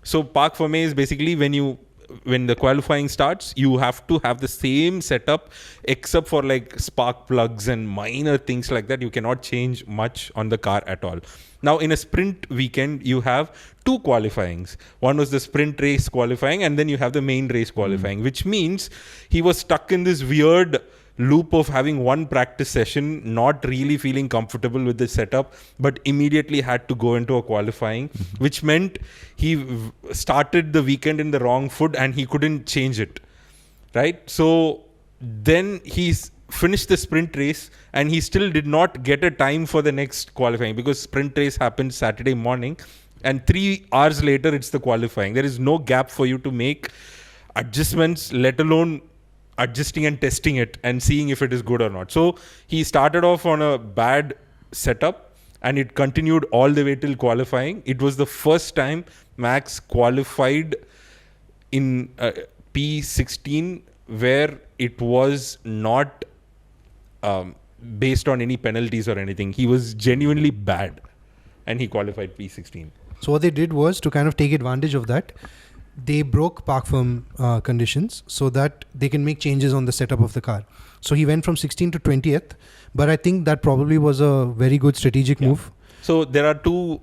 So parc fermé is basically, when the qualifying starts, you have to have the same setup except for like spark plugs and minor things like that. You cannot change much on the car at all. Now, in a sprint weekend, you have two qualifyings. One was the sprint race qualifying, and then you have the main race qualifying, which means he was stuck in this weird loop of having one practice session, not really feeling comfortable with the setup, but immediately had to go into a qualifying, which meant he started the weekend in the wrong foot and he couldn't change it, right? So then he's finished the sprint race and he still did not get a time for the next qualifying, because sprint race happened Saturday morning and 3 hours later it's the qualifying. There is no gap for you to make adjustments, let alone adjusting and testing it and seeing if it is good or not. So he started off on a bad setup and it continued all the way till qualifying. It was the first time Max qualified in P16 where it was not based on any penalties or anything. He was genuinely bad and he qualified P16. So what they did was, to kind of take advantage of that, they broke parc firm conditions so that they can make changes on the setup of the car. So he went from 16th to 20th, but I think that probably was a very good strategic move. So there are two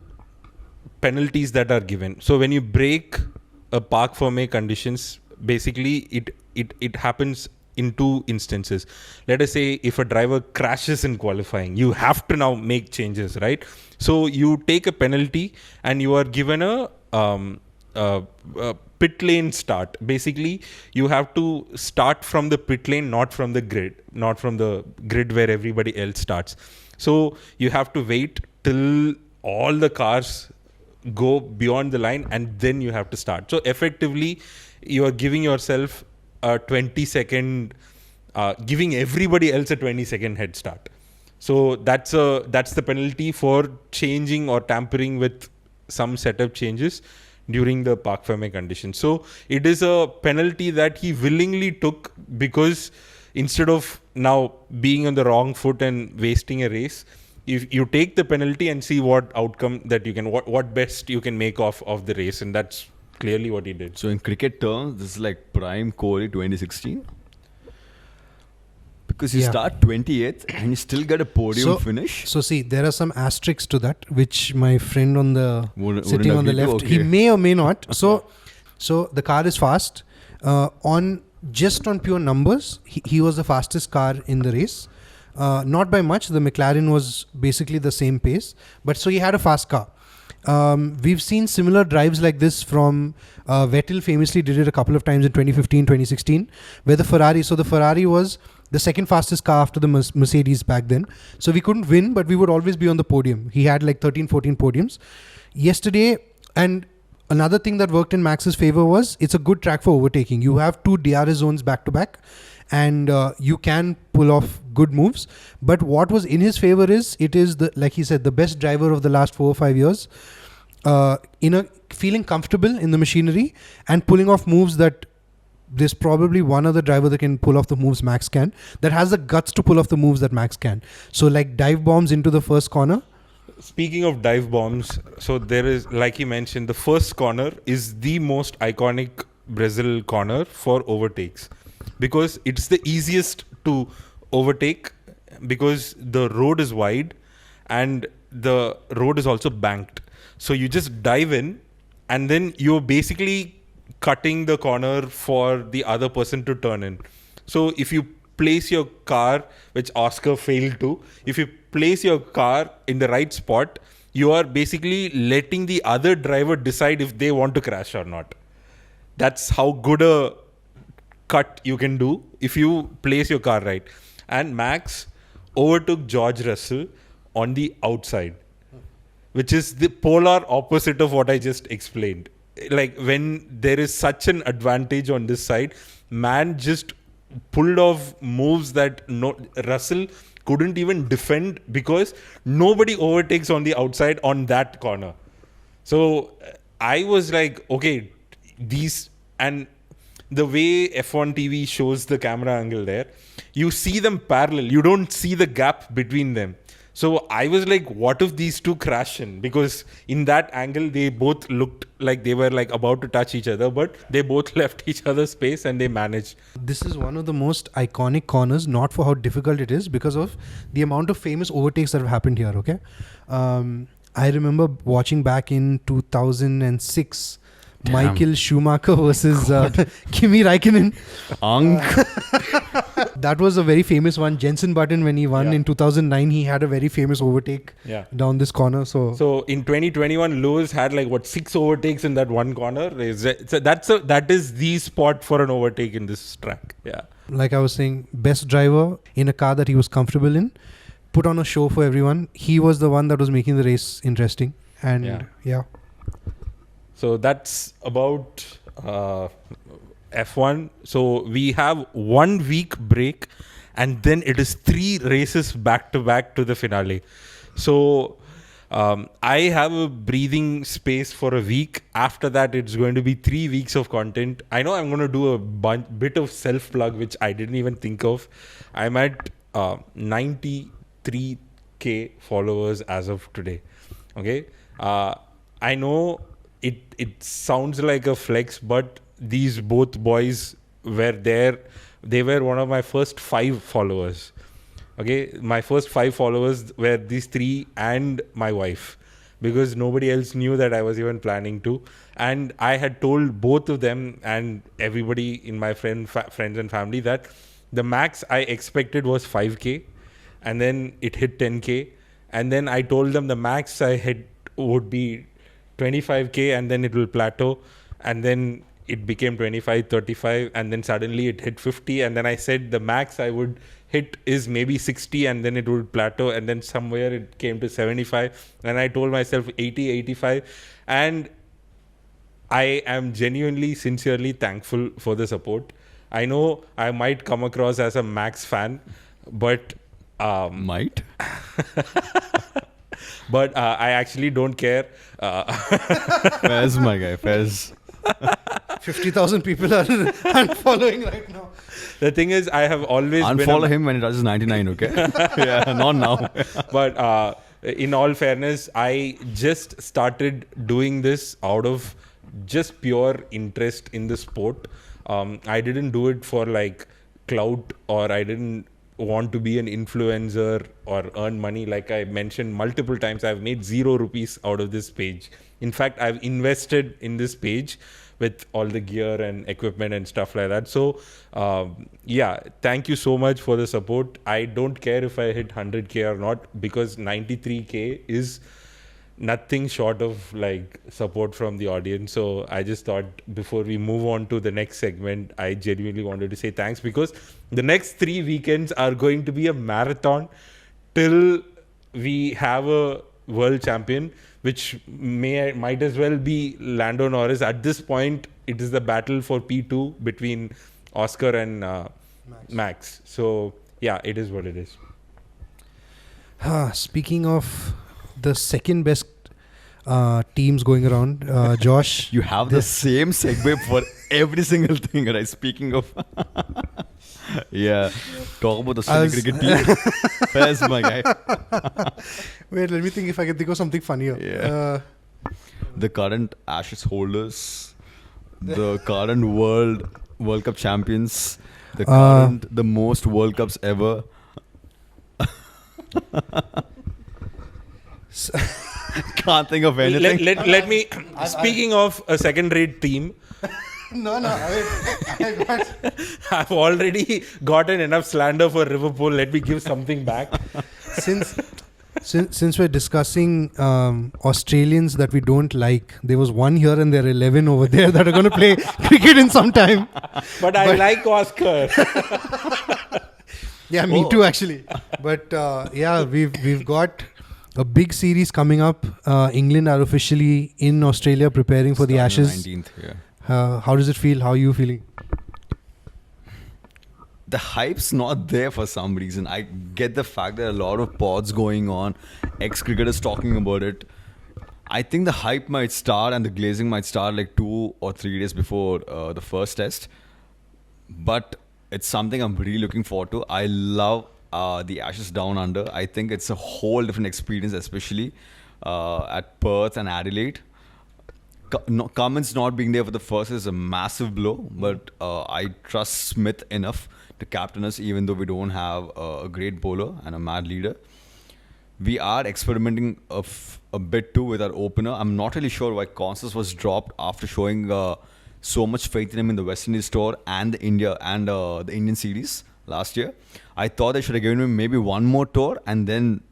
penalties that are given. So when you break a parc fermé conditions, basically it happens in two instances. Let us say if a driver crashes in qualifying, you have to now make changes, right? So you take a penalty and you are given a pit lane start. Basically, you have to start from the pit lane, not from the grid where everybody else starts. So you have to wait till all the cars go beyond the line and then you have to start. So effectively, you are giving yourself a 20-second, giving everybody else a 20-second head start. So that's the penalty for changing or tampering with some setup changes during the parc fermé condition. So it is a penalty that he willingly took, because instead of now being on the wrong foot and wasting a race, if you take the penalty and see what outcome that you can, what best you can make of the race, and that's clearly what he did. So in cricket terms, this is like prime Kohli 2016. Because you start 28th and you still get a podium finish. So see, there are some asterisks to that, which my friend on the sitting on the left, okay. he may or may not. So the car is fast. On pure numbers, he was the fastest car in the race. Not by much. The McLaren was basically the same pace, but so he had a fast car. We've seen similar drives like this from Vettel famously did it a couple of times in 2015, 2016, where the Ferrari was the second fastest car after the Mercedes back then. So we couldn't win, but we would always be on the podium. He had like 13, 14 podiums. Yesterday, and another thing that worked in Max's favor was, it's a good track for overtaking. You have two DRS zones back to back, and you can pull off good moves. But what was in his favor is, it is, like he said, the best driver of the last 4 or 5 years, feeling comfortable in the machinery and pulling off moves that there's probably one other driver that can pull off the moves Max can, that has the guts to pull off the moves that Max can. So like dive bombs into the first corner. Speaking of dive bombs, so there is, like he mentioned, the first corner is the most iconic Brazil corner for overtakes, because it's the easiest to overtake, because the road is wide and the road is also banked. So you just dive in and then you're basically cutting the corner for the other person to turn in. So if you place your car, which Oscar failed to, if you place your car in the right spot, you are basically letting the other driver decide if they want to crash or not. That's how good a cut you can do if you place your car right. And Max overtook George Russell on the outside, which is the polar opposite of what I just explained. Like, when there is such an advantage on this side, man just pulled off moves that Russell couldn't even defend, because nobody overtakes on the outside on that corner. So I was like, okay, and the way F1 TV shows the camera angle there, you see them parallel, you don't see the gap between them. So I was like, what if these two crash in? Because in that angle, they both looked like they were like about to touch each other, but they both left each other space and they managed. This is one of the most iconic corners, not for how difficult it is, because of the amount of famous overtakes that have happened here, okay? I remember watching back in 2006, Michael Schumacher versus Kimi Räikkönen. That was a very famous one. Jensen Button, when he won in 2009, he had a very famous overtake down this corner. So in 2021, Lewis had 6 overtakes in that one corner. So that is the spot for an overtake in this track. Yeah. Like I was saying, best driver in a car that he was comfortable in, put on a show for everyone. He was the one that was making the race interesting. And yeah. So that's about F1. So we have 1 week break, and then it is 3 races back to back to the finale. So I have a breathing space for a week. After that, it's going to be 3 weeks of content. I know I'm going to do a bit of self-plug, which I didn't even think of. I'm at 93K followers as of today. Okay. I know it sounds like a flex, but these both boys were there. They were one of my first 5 followers. Okay, my first 5 followers were these 3 and my wife, because nobody else knew that I was even planning to. And I had told both of them and everybody in my friends and family that the max I expected was 5K, and then it hit 10K. And then I told them the max I hit would be 25K, and then it will plateau, and then it became 25, 35, and then suddenly it hit 50, and then I said the max I would hit is maybe 60, and then it would plateau, and then somewhere it came to 75, and I told myself 80, 85, and I am genuinely, sincerely thankful for the support. I know I might come across as a Max fan, but might? But I actually don't care. Fez, my guy, Fez. 50,000 people are unfollowing right now. The thing is, I have always unfollow him when it touches 99, okay? Yeah, not now. But in all fairness, I just started doing this out of just pure interest in the sport. I didn't do it for clout, or I didn't want to be an influencer or earn money. Like I mentioned multiple times, I've made 0 rupees out of this page. In fact, I've invested in this page with all the gear and equipment and stuff like that. So thank you so much for the support. I don't care if I hit 100K or not, because 93K is nothing short of support from the audience. So I just thought, before we move on to the next segment, I genuinely wanted to say thanks, because the next 3 weekends are going to be a marathon till we have a world champion, which might as well be Lando Norris. At this point, it is the battle for P2 between Oscar and Max. So yeah, it is what it is. Speaking of the second best teams going around, Josh. You have the same segue for every single thing, right? Speaking of... yeah. Talk about the Australian cricket team. Fez, my guy. Wait, let me think if I can think of something funnier. Yeah. The current Ashes holders, the current World Cup champions, the most World Cups ever. Can't think of anything. Let me. Speaking of a second-rate team, No. I got I've already gotten enough slander for Liverpool. Let me give something back. Since we're discussing Australians that we don't like, there was one here and there are 11 over there that are going to play cricket in some time. But I like Oscar. Yeah, me too actually. But we've got a big series coming up. England are officially in Australia preparing for the Ashes. 19th, yeah. How does it feel? How are you feeling? The hype's not there for some reason. I get the fact that a lot of pods going on, ex-cricketers talking about it. I think the hype might start and the glazing might start like 2 or 3 days before the first test. But it's something I'm really looking forward to. I love the Ashes Down Under. I think it's a whole different experience, especially at Perth and Adelaide. Cummins not being there for the first is a massive blow, but I trust Smith enough to captain us, even though we don't have a great bowler and a mad leader. We are experimenting a bit too with our opener. I'm not really sure why Constance was dropped after showing so much faith in him in the West Indies tour and the Indian series last year. I thought they should have given him maybe one more tour and then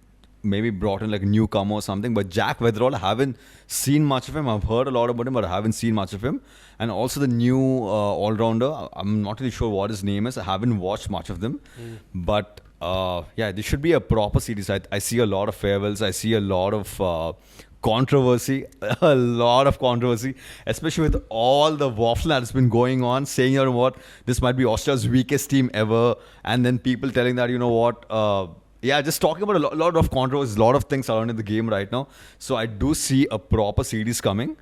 maybe brought in like a newcomer or something. But Jack Weatherall, I haven't seen much of him. I've heard a lot about him, but I haven't seen much of him. And also the new all-rounder, I'm not really sure what his name is. I haven't watched much of them. But this should be a proper series. I see a lot of farewells. I see a lot of controversy, especially with all the waffle that has been going on, saying, you know what, this might be Australia's weakest team ever. And then people telling that, you know what, just talking about a lot of controversies, a lot of things around in the game right now. So I do see a proper series coming.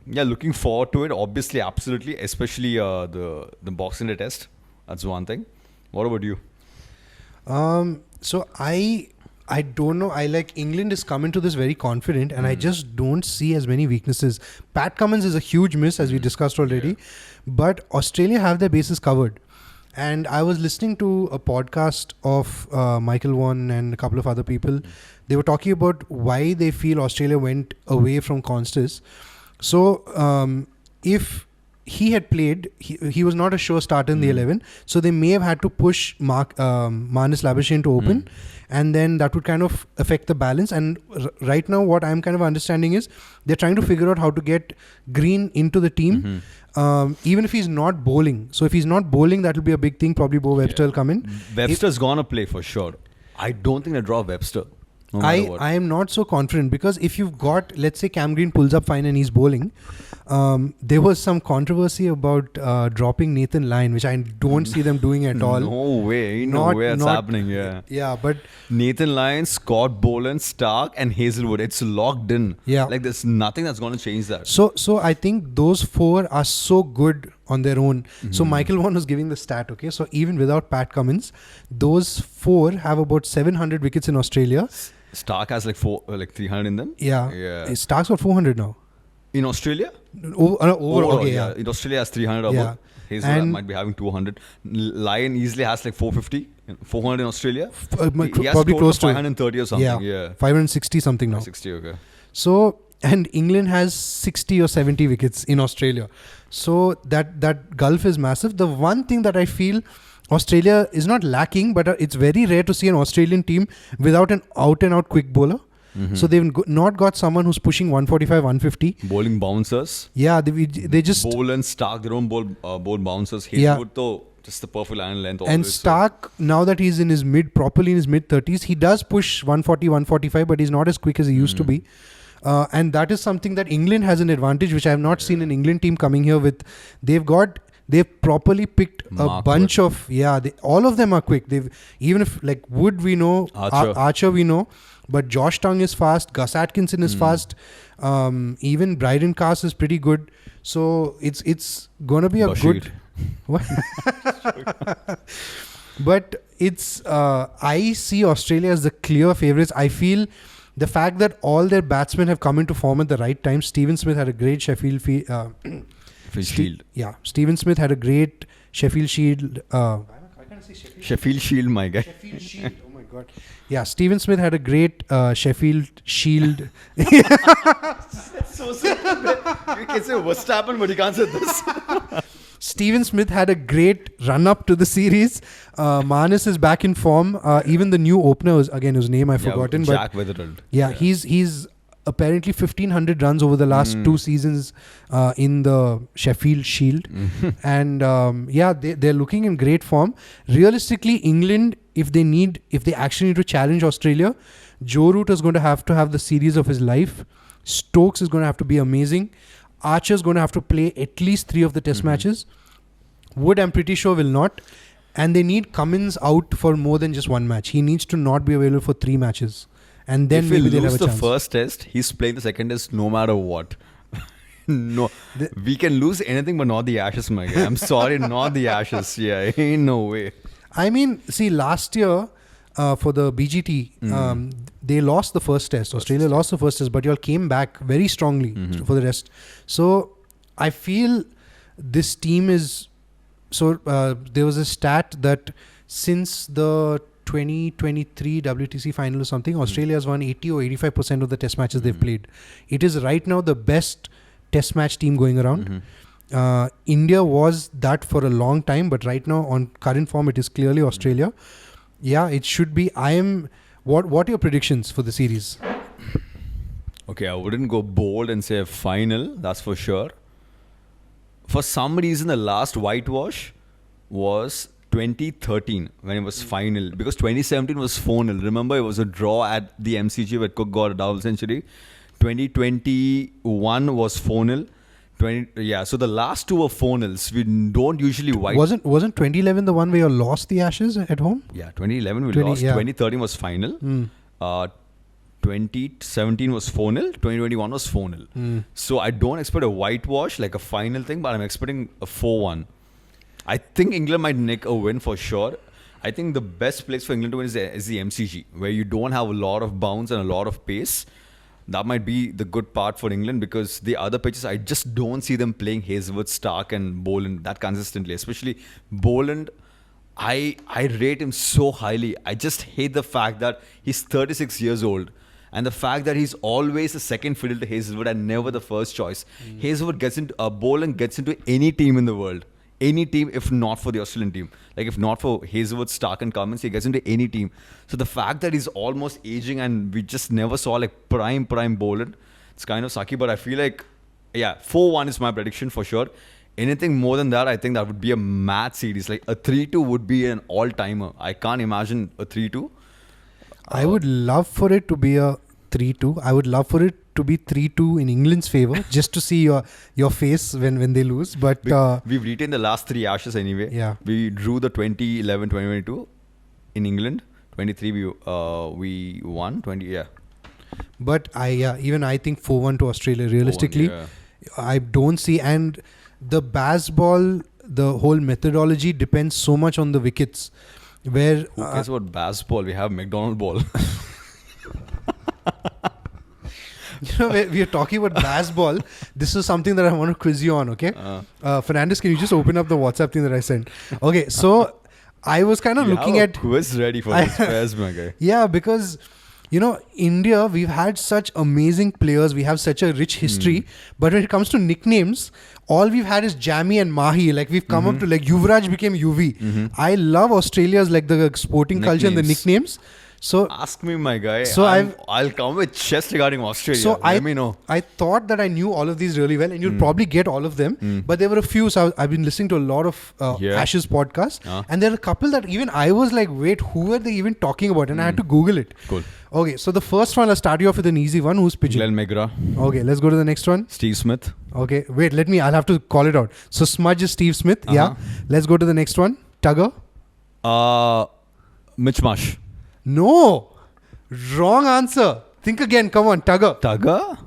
Looking forward to it. Obviously, absolutely, especially the Boxing Day test. That's one thing. What about you? So I don't know. I like England is coming to this very confident, and I just don't see as many weaknesses. Pat Cummins is a huge miss, as we discussed already, but Australia have their bases covered. And I was listening to a podcast of Michael Vaughan and a couple of other people. They were talking about why they feel Australia went away from Constance. So if he had played, he was not a sure starter in the 11. So they may have had to push Marnus Labuschagne to open. And then that would kind of affect the balance. And right now, what I'm kind of understanding is they're trying to figure out how to get Green into the team. Even if he's not bowling. So if he's not bowling, that will be a big thing. Probably Bo Webster will come in. Webster's gonna play for sure. I don't think they draw Webster. No I am not so confident, because if you've got, let's say Cam Green pulls up fine and he's bowling, there was some controversy about dropping Nathan Lyon, which I don't see them doing at all. No way it's happening. Yeah, but Nathan Lyon, Scott Boland, Stark and Hazelwood, it's locked in. Yeah. Like there's nothing that's going to change that. So I think those four are so good on their own. So Michael Vaughan was giving the stat, okay? So even without Pat Cummins, those four have about 700 wickets in Australia. Stark has like 300 in them. Yeah. Stark's got 400 now. In Australia? Overall, okay, yeah. In Australia has 300 about. Hazelwood might be having 200. Lion easily has like 450. 400 in Australia. He has probably close to 530 or something. Yeah. 560 something now. 560, okay. So, and England has 60 or 70 wickets in Australia. So that gulf is massive. The one thing that I feel Australia is not lacking, but it's very rare to see an Australian team without an out-and-out quick bowler. So they've not got someone who's pushing 145, 150. Bowling bouncers. Yeah, they just... Boland, Stark, they don't bowl bouncers. Hazelwood though, just the perfect line and length. And Stark, now that he's in his properly in his mid-30s, he does push 140, 145, but he's not as quick as he used to be. And that is something that England has an advantage, which I have not seen an England team coming here with. They've properly picked a bunch of... Yeah, all of them are quick. Even if like Wood we know, Archer we know, but Josh Tongue is fast, Gus Atkinson is fast, even Bryden Cass is pretty good. So it's going to be a good... What? But it's... I see Australia as the clear favourites. I feel the fact that all their batsmen have come into form at the right time. Stephen Smith had a great Sheffield Shield. Stephen Smith had a great Sheffield Shield. Sheffield Shield, my guy. Sheffield Shield. Oh my God. Yeah, Stephen Smith had a great Sheffield Shield. So simple. You can say Verstappen, but you can't say this. Stephen Smith had a great run-up to the series. Manas is back in form. Even the new opener, again, whose name I've forgotten. Jack Weatherald. Yeah, he's apparently 1,500 runs over the last 2 seasons in the Sheffield Shield. And they're looking in great form. Realistically, England, if they actually need to challenge Australia, Joe Root is going to have the series of his life. Stokes is going to have to be amazing. Archer's going to have to play at least 3 of the test matches. Wood, I'm pretty sure, will not. And they need Cummins out for more than just 1 match. He needs to not be available for 3 matches. And then if maybe we they'll have lose a the chance. first test, he's playing the second test no matter what. No, we can lose anything but not the Ashes, my guy. I'm sorry, not the Ashes. Yeah, ain't no way. I mean, see, last year for the BGT, they lost the first test. Australia lost the first test, but you all came back very strongly for the rest. So I feel this team is... So there was a stat that since the 2023 WTC final or something, Australia has won 80 or 85% of the test matches they've played. It is right now the best test match team going around. India was that for a long time, but right now on current form, it is clearly Australia. Yeah, it should be. What are your predictions for the series? Okay, I wouldn't go bold and say a final, that's for sure. For some reason, the last whitewash was 2013 when it was final, because 2017 was 4-0. Remember, it was a draw at the MCG where Cook got a double century. 2021 was 4-0. So the last 2 were 4-0s. We don't usually white. Wasn't 2011 the one where you lost the Ashes at home? Yeah, 2011 we lost. Yeah. 2013 was final. 2017 was 4-0. 2021 was 4-0. So I don't expect a whitewash like a final thing, but I'm expecting a 4-1. I think England might nick a win for sure. I think the best place for England to win is the MCG, where you don't have a lot of bounce and a lot of pace. That might be the good part for England, because the other pitches, I just don't see them playing Hazlewood, Stark and Boland that consistently. Especially Boland, I rate him so highly. I just hate the fact that he's 36 years old. And the fact that he's always the second fiddle to Hazlewood and never the first choice. Hazlewood Boland gets into any team in the world. Any team, if not for the Australian team. Like, if not for Hazlewood, Stark and Cummins, he gets into any team. So the fact that he's almost aging and we just never saw like prime Boland, it's kind of sucky. But I feel like, 4-1 is my prediction for sure. Anything more than that, I think that would be a mad series. Like, a 3-2 would be an all-timer. I can't imagine a 3-2. I would love for it to be a 3-2. I would love for it to be 3-2 in England's favour, just to see your face when they lose. But we've retained the last 3 Ashes anyway. Yeah. We drew the 2011, 2022 in England. 23 we won. 20, yeah. But even I think 4-1 to Australia. Realistically, 4-1, I don't see. And the baseball, the whole methodology depends so much on the wickets. Where who cares about baseball? We have McDonald ball. We are talking about baseball. This is something that I want to quiz you on, okay? Fernandez, can you just open up the WhatsApp thing that I sent? Okay, so I was kind of looking at... quiz ready for this quiz, my guy. Yeah, because, India, we've had such amazing players. We have such a rich history. But when it comes to nicknames, all we've had is Jamie and Mahi. Like, we've come up to, like, Yuvraj became UV. I love Australia's, like, the sporting culture and the nicknames. So ask me, my guy. So I'll come with chess regarding Australia. So Let me know. I thought that I knew all of these really well, and you'll probably get all of them. But there were a few. So I've been listening to a lot of Ashes podcasts, and there are a couple that even I was like, wait, who are they even talking about? And I had to Google it. Cool. Okay, so the first one, I'll start you off with an easy one. Who's pitching? Glenn McGrath. Okay, let's go to the next one. Steve Smith. Okay, wait, I'll have to call it out. So Smudge is Steve Smith. Yeah. Let's go to the next one. Tugger. Mitch Marsh. No. Wrong answer. Think again. Come on, Tugger. Tugger?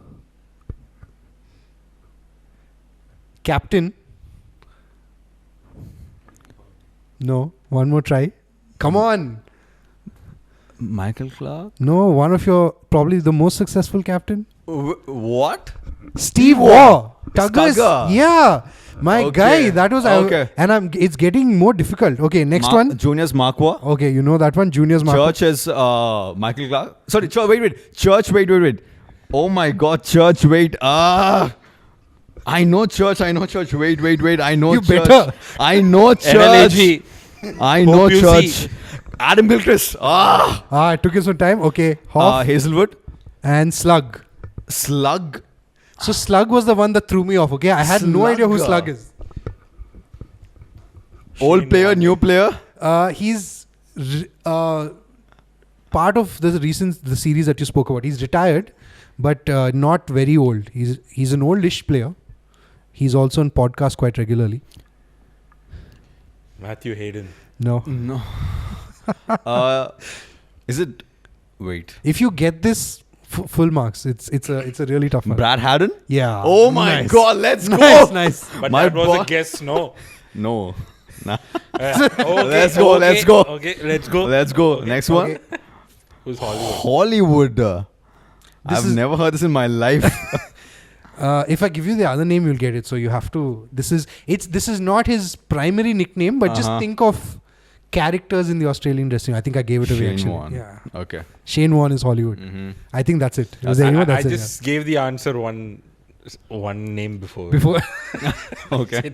Captain. No. One more try. Come on. Michael Clark? No. One of your, probably the most successful captain. What? Steve Waugh. Tugger. Tugger. Yeah. My Okay. guy, that was Okay. and it's getting more difficult. Okay, next one. Junior's Markwa. Okay, you know that one. Junior's Mark. Church is Michael Clark. Sorry, wait. Church, wait. Oh my God, Church, wait. I know Church. Wait. I know You Church. better. I know Church. NLAG. I know Hope you Church. see. Adam Gilchrist. It took you some time. Okay, Hoff Hazelwood. and Slug. Slug. So Slug was the one that threw me off. Okay, I had no idea who Slug. Slug is. Old player, new player. He's part of the series that you spoke about. He's retired, but not very old. He's an oldish player. He's also on podcast quite regularly. Matthew Hayden. No. No. Is it? Wait. If you get this full marks, it's a really tough one. Brad Haddon? Yeah. Oh my Nice. God, let's go. Nice. But My that was boy- a guess, no. No. Nah. Okay, Let's go. Okay, let's go. Let's go. Next one. Okay. Who's Hollywood? Hollywood. I've is- never heard this in my life. If I give you the other name, you'll get it. So you have to. This is not his primary nickname, but just think of characters in the Australian dressing. I think I gave it away. Shane Actually. Warne. Yeah. Okay. Shane Warne is Hollywood. Mm-hmm. I think that's it. Was there anyone? I That's it. just gave the answer one name before. Yeah. Before. Okay.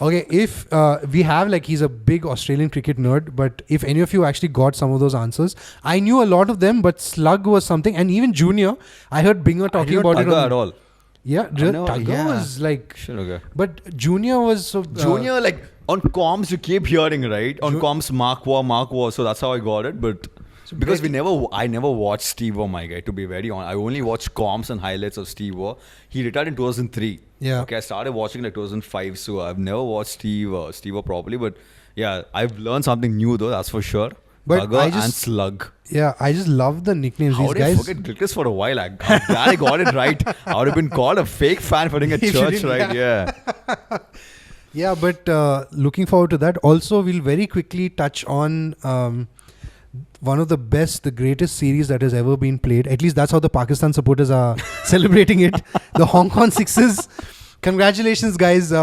Okay, if we have he's a big Australian cricket nerd, but if any of you actually got some of those answers, I knew a lot of them, but Slug was something, and even Junior, I heard Binger talking about it. at all. Yeah, know, Tugger yeah. was Sure, okay. but Junior was so. Junior, on comms, you keep hearing, right? On comms, Mark War. So that's how I got it. But because I never watched Steve Waugh, my guy, to be very honest. I only watched comms and highlights of Steve Waugh. He retired in 2003. Yeah. Okay, I started watching 2005. So I've never watched Steve Waugh properly. But yeah, I've learned something new though, that's for sure. But Tugger and Slug. Yeah, I just love the nicknames. How These did I guys. forget Gilchrist for a while? I'm glad I got it right. I would have been called a fake fan for doing a If you church, didn't, right? Yeah. Yeah, but looking forward to that. Also, we'll very quickly touch on one of the greatest series that has ever been played. At least that's how the Pakistan supporters are celebrating it. The Hongkong Sixes. Congratulations, guys.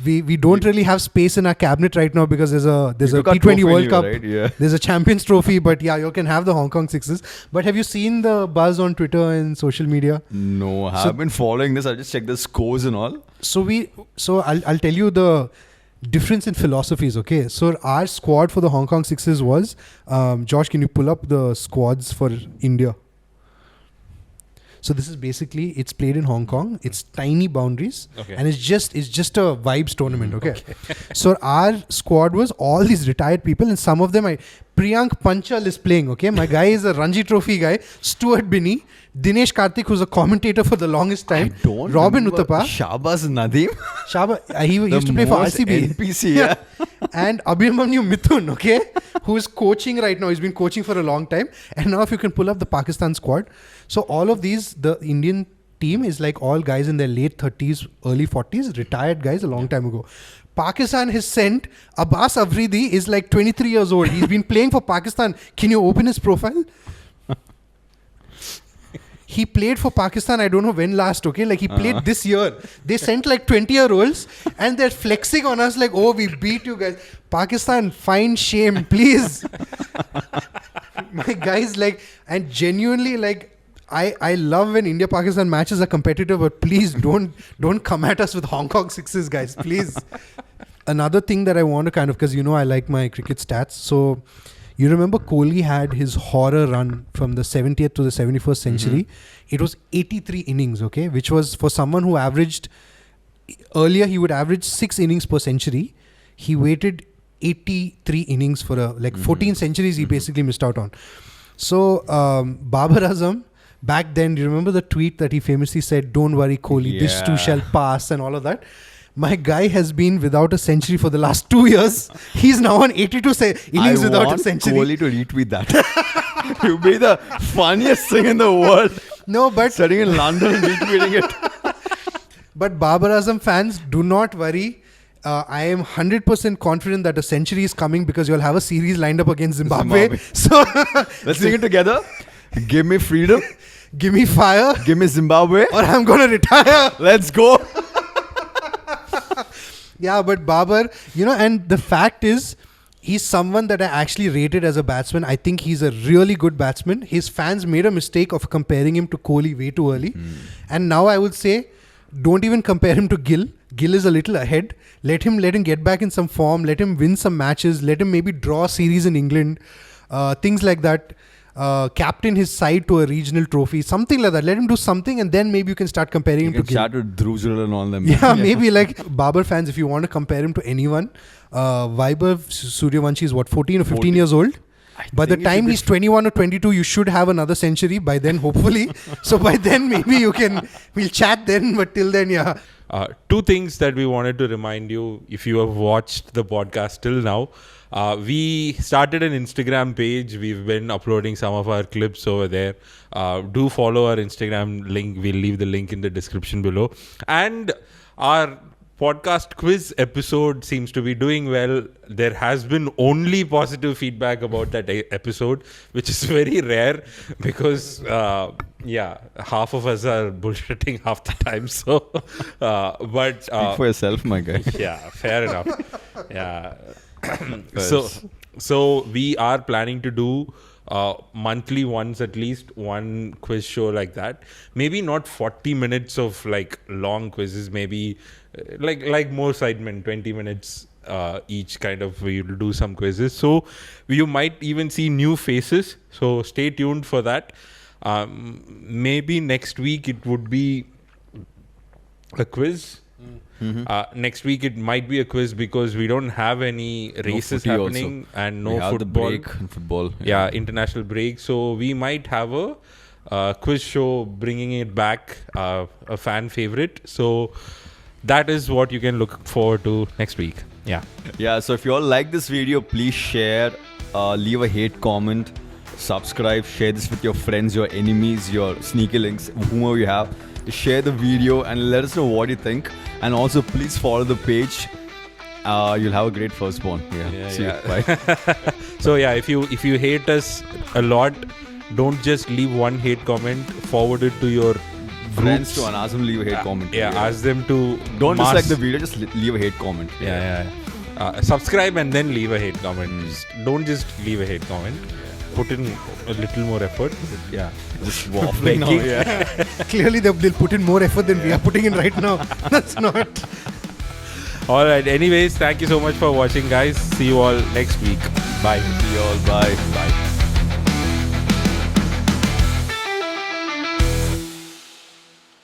We don't really have space in our cabinet right now because there's a took our T20 trophy World anyway, Cup. right? Yeah. There's a Champions Trophy, but yeah, you can have the Hongkong Sixes. But have you seen the buzz on Twitter and social media? No, I have been following this. I just checked the scores and all. So I'll tell you the difference in philosophies. Okay, so our squad for the Hong Kong Sixes was Josh, can you pull up the squads for India? So this is basically, it's played in Hong Kong. It's tiny boundaries, and it's just a vibes tournament. Okay. So our squad was all these retired people, and some of them Priyank Panchal is playing. Okay, my guy is a Ranji Trophy guy. Stuart Binney, Dinesh Karthik, who's a commentator for the longest time. I don't Robin remember. Uthappa. Shabaz Nadeem. He used to play for RCB. NPC, yeah. And Abhimanyu Mithun, okay, who is coaching right now. He's been coaching for a long time. And now if you can pull up the Pakistan squad. So all of these, the Indian team is all guys in their late 30s, early 40s, retired guys a long time ago. Pakistan has sent Abbas Afridi is 23 years old. He's been playing for Pakistan. Can you open his profile? He played for Pakistan, I don't know when last, okay? He played this year. They sent 20-year-olds and they're flexing on us oh, we beat you guys. Pakistan, find shame, please. My guys, and genuinely, I love when India-Pakistan matches are competitive, but please don't come at us with Hong Kong Sixes, guys, please. Another thing that I want to because I like my cricket stats. So, you remember Kohli had his horror run from the 70th to the 71st century. Mm-hmm. It was 83 innings, okay? Which was for someone who averaged... Earlier, he would average 6 innings per century. He waited 83 innings for 14 centuries he basically missed out on. So, Babar Azam, back then, do you remember the tweet that he famously said, "Don't worry, Kohli, this too shall pass," and all of that? My guy has been without a century for the last 2 years. He's now on 82 innings without a century. I want Kohli to retweet that. You'd be the funniest thing in the world. No, but... Sitting in London and retweeting it. But Babar Azam fans, do not worry. I am 100% confident that a century is coming because you'll have a series lined up against Zimbabwe. So let's sing it together. Give me freedom. Give me fire. Give me Zimbabwe. Or I'm going to retire. Let's go. Yeah, but Babar, and the fact is, he's someone that I actually rated as a batsman. I think he's a really good batsman. His fans made a mistake of comparing him to Kohli way too early. And now I would say, don't even compare him to Gill. Gill is a little ahead. Let him get back in some form. Let him win some matches. Let him maybe draw a series in England. Things like that. Captain his side to a regional trophy. Something like that. Let him do something and then maybe you can start comparing him to Gill. Chat with Druzil and all them. Yeah, maybe like Babar fans, if you want to compare him to anyone, Vaibhav Suryavanshi is 14 or 15 years old? By the time he's 21 or 22, you should have another century by then, hopefully. So by then, maybe we'll chat then, but till then, yeah. Two things that we wanted to remind you, if you have watched the podcast till now. We started an Instagram page. We've been uploading some of our clips over there. Do follow our Instagram link. We'll leave the link in the description below. And our podcast quiz episode seems to be doing well. There has been only positive feedback about that episode, which is very rare because half of us are bullshitting half the time. So but speak for yourself, my guy. Yeah, fair enough. Yeah. So we are planning to do monthly once, at least one quiz show like that. Maybe not 40 minutes of like long quizzes, maybe like more sidemen, 20 minutes each kind of. We'll do some quizzes. So you might even see new faces. So stay tuned for that. Maybe next week it would be a quiz. Next week it might be a quiz because we don't have any races happening also. And no football. The break in football. Yeah, international break. So we might have a quiz show bringing it back, a fan favorite. So that is what you can look forward to next week. Yeah. Yeah, so if you all like this video, please share, leave a hate comment, subscribe, share this with your friends, your enemies, your sneaky links, whomever you have. Share the video and let us know what you think. And also, please follow the page. You'll have a great firstborn. See you. Bye. So if you hate us a lot, don't just leave one hate comment. Forward it to your friends to ask them to leave a hate comment. Ask them to. Don't dislike the video. Just leave a hate comment. Subscribe and then leave a hate comment. Don't just leave a hate comment. Put in a little more effort. Just waffling now. Clearly they'll put in more effort than we are putting in right now. That's not. Alright, anyways, thank you so much for watching, guys. See you all next week. Bye. See you all. Bye.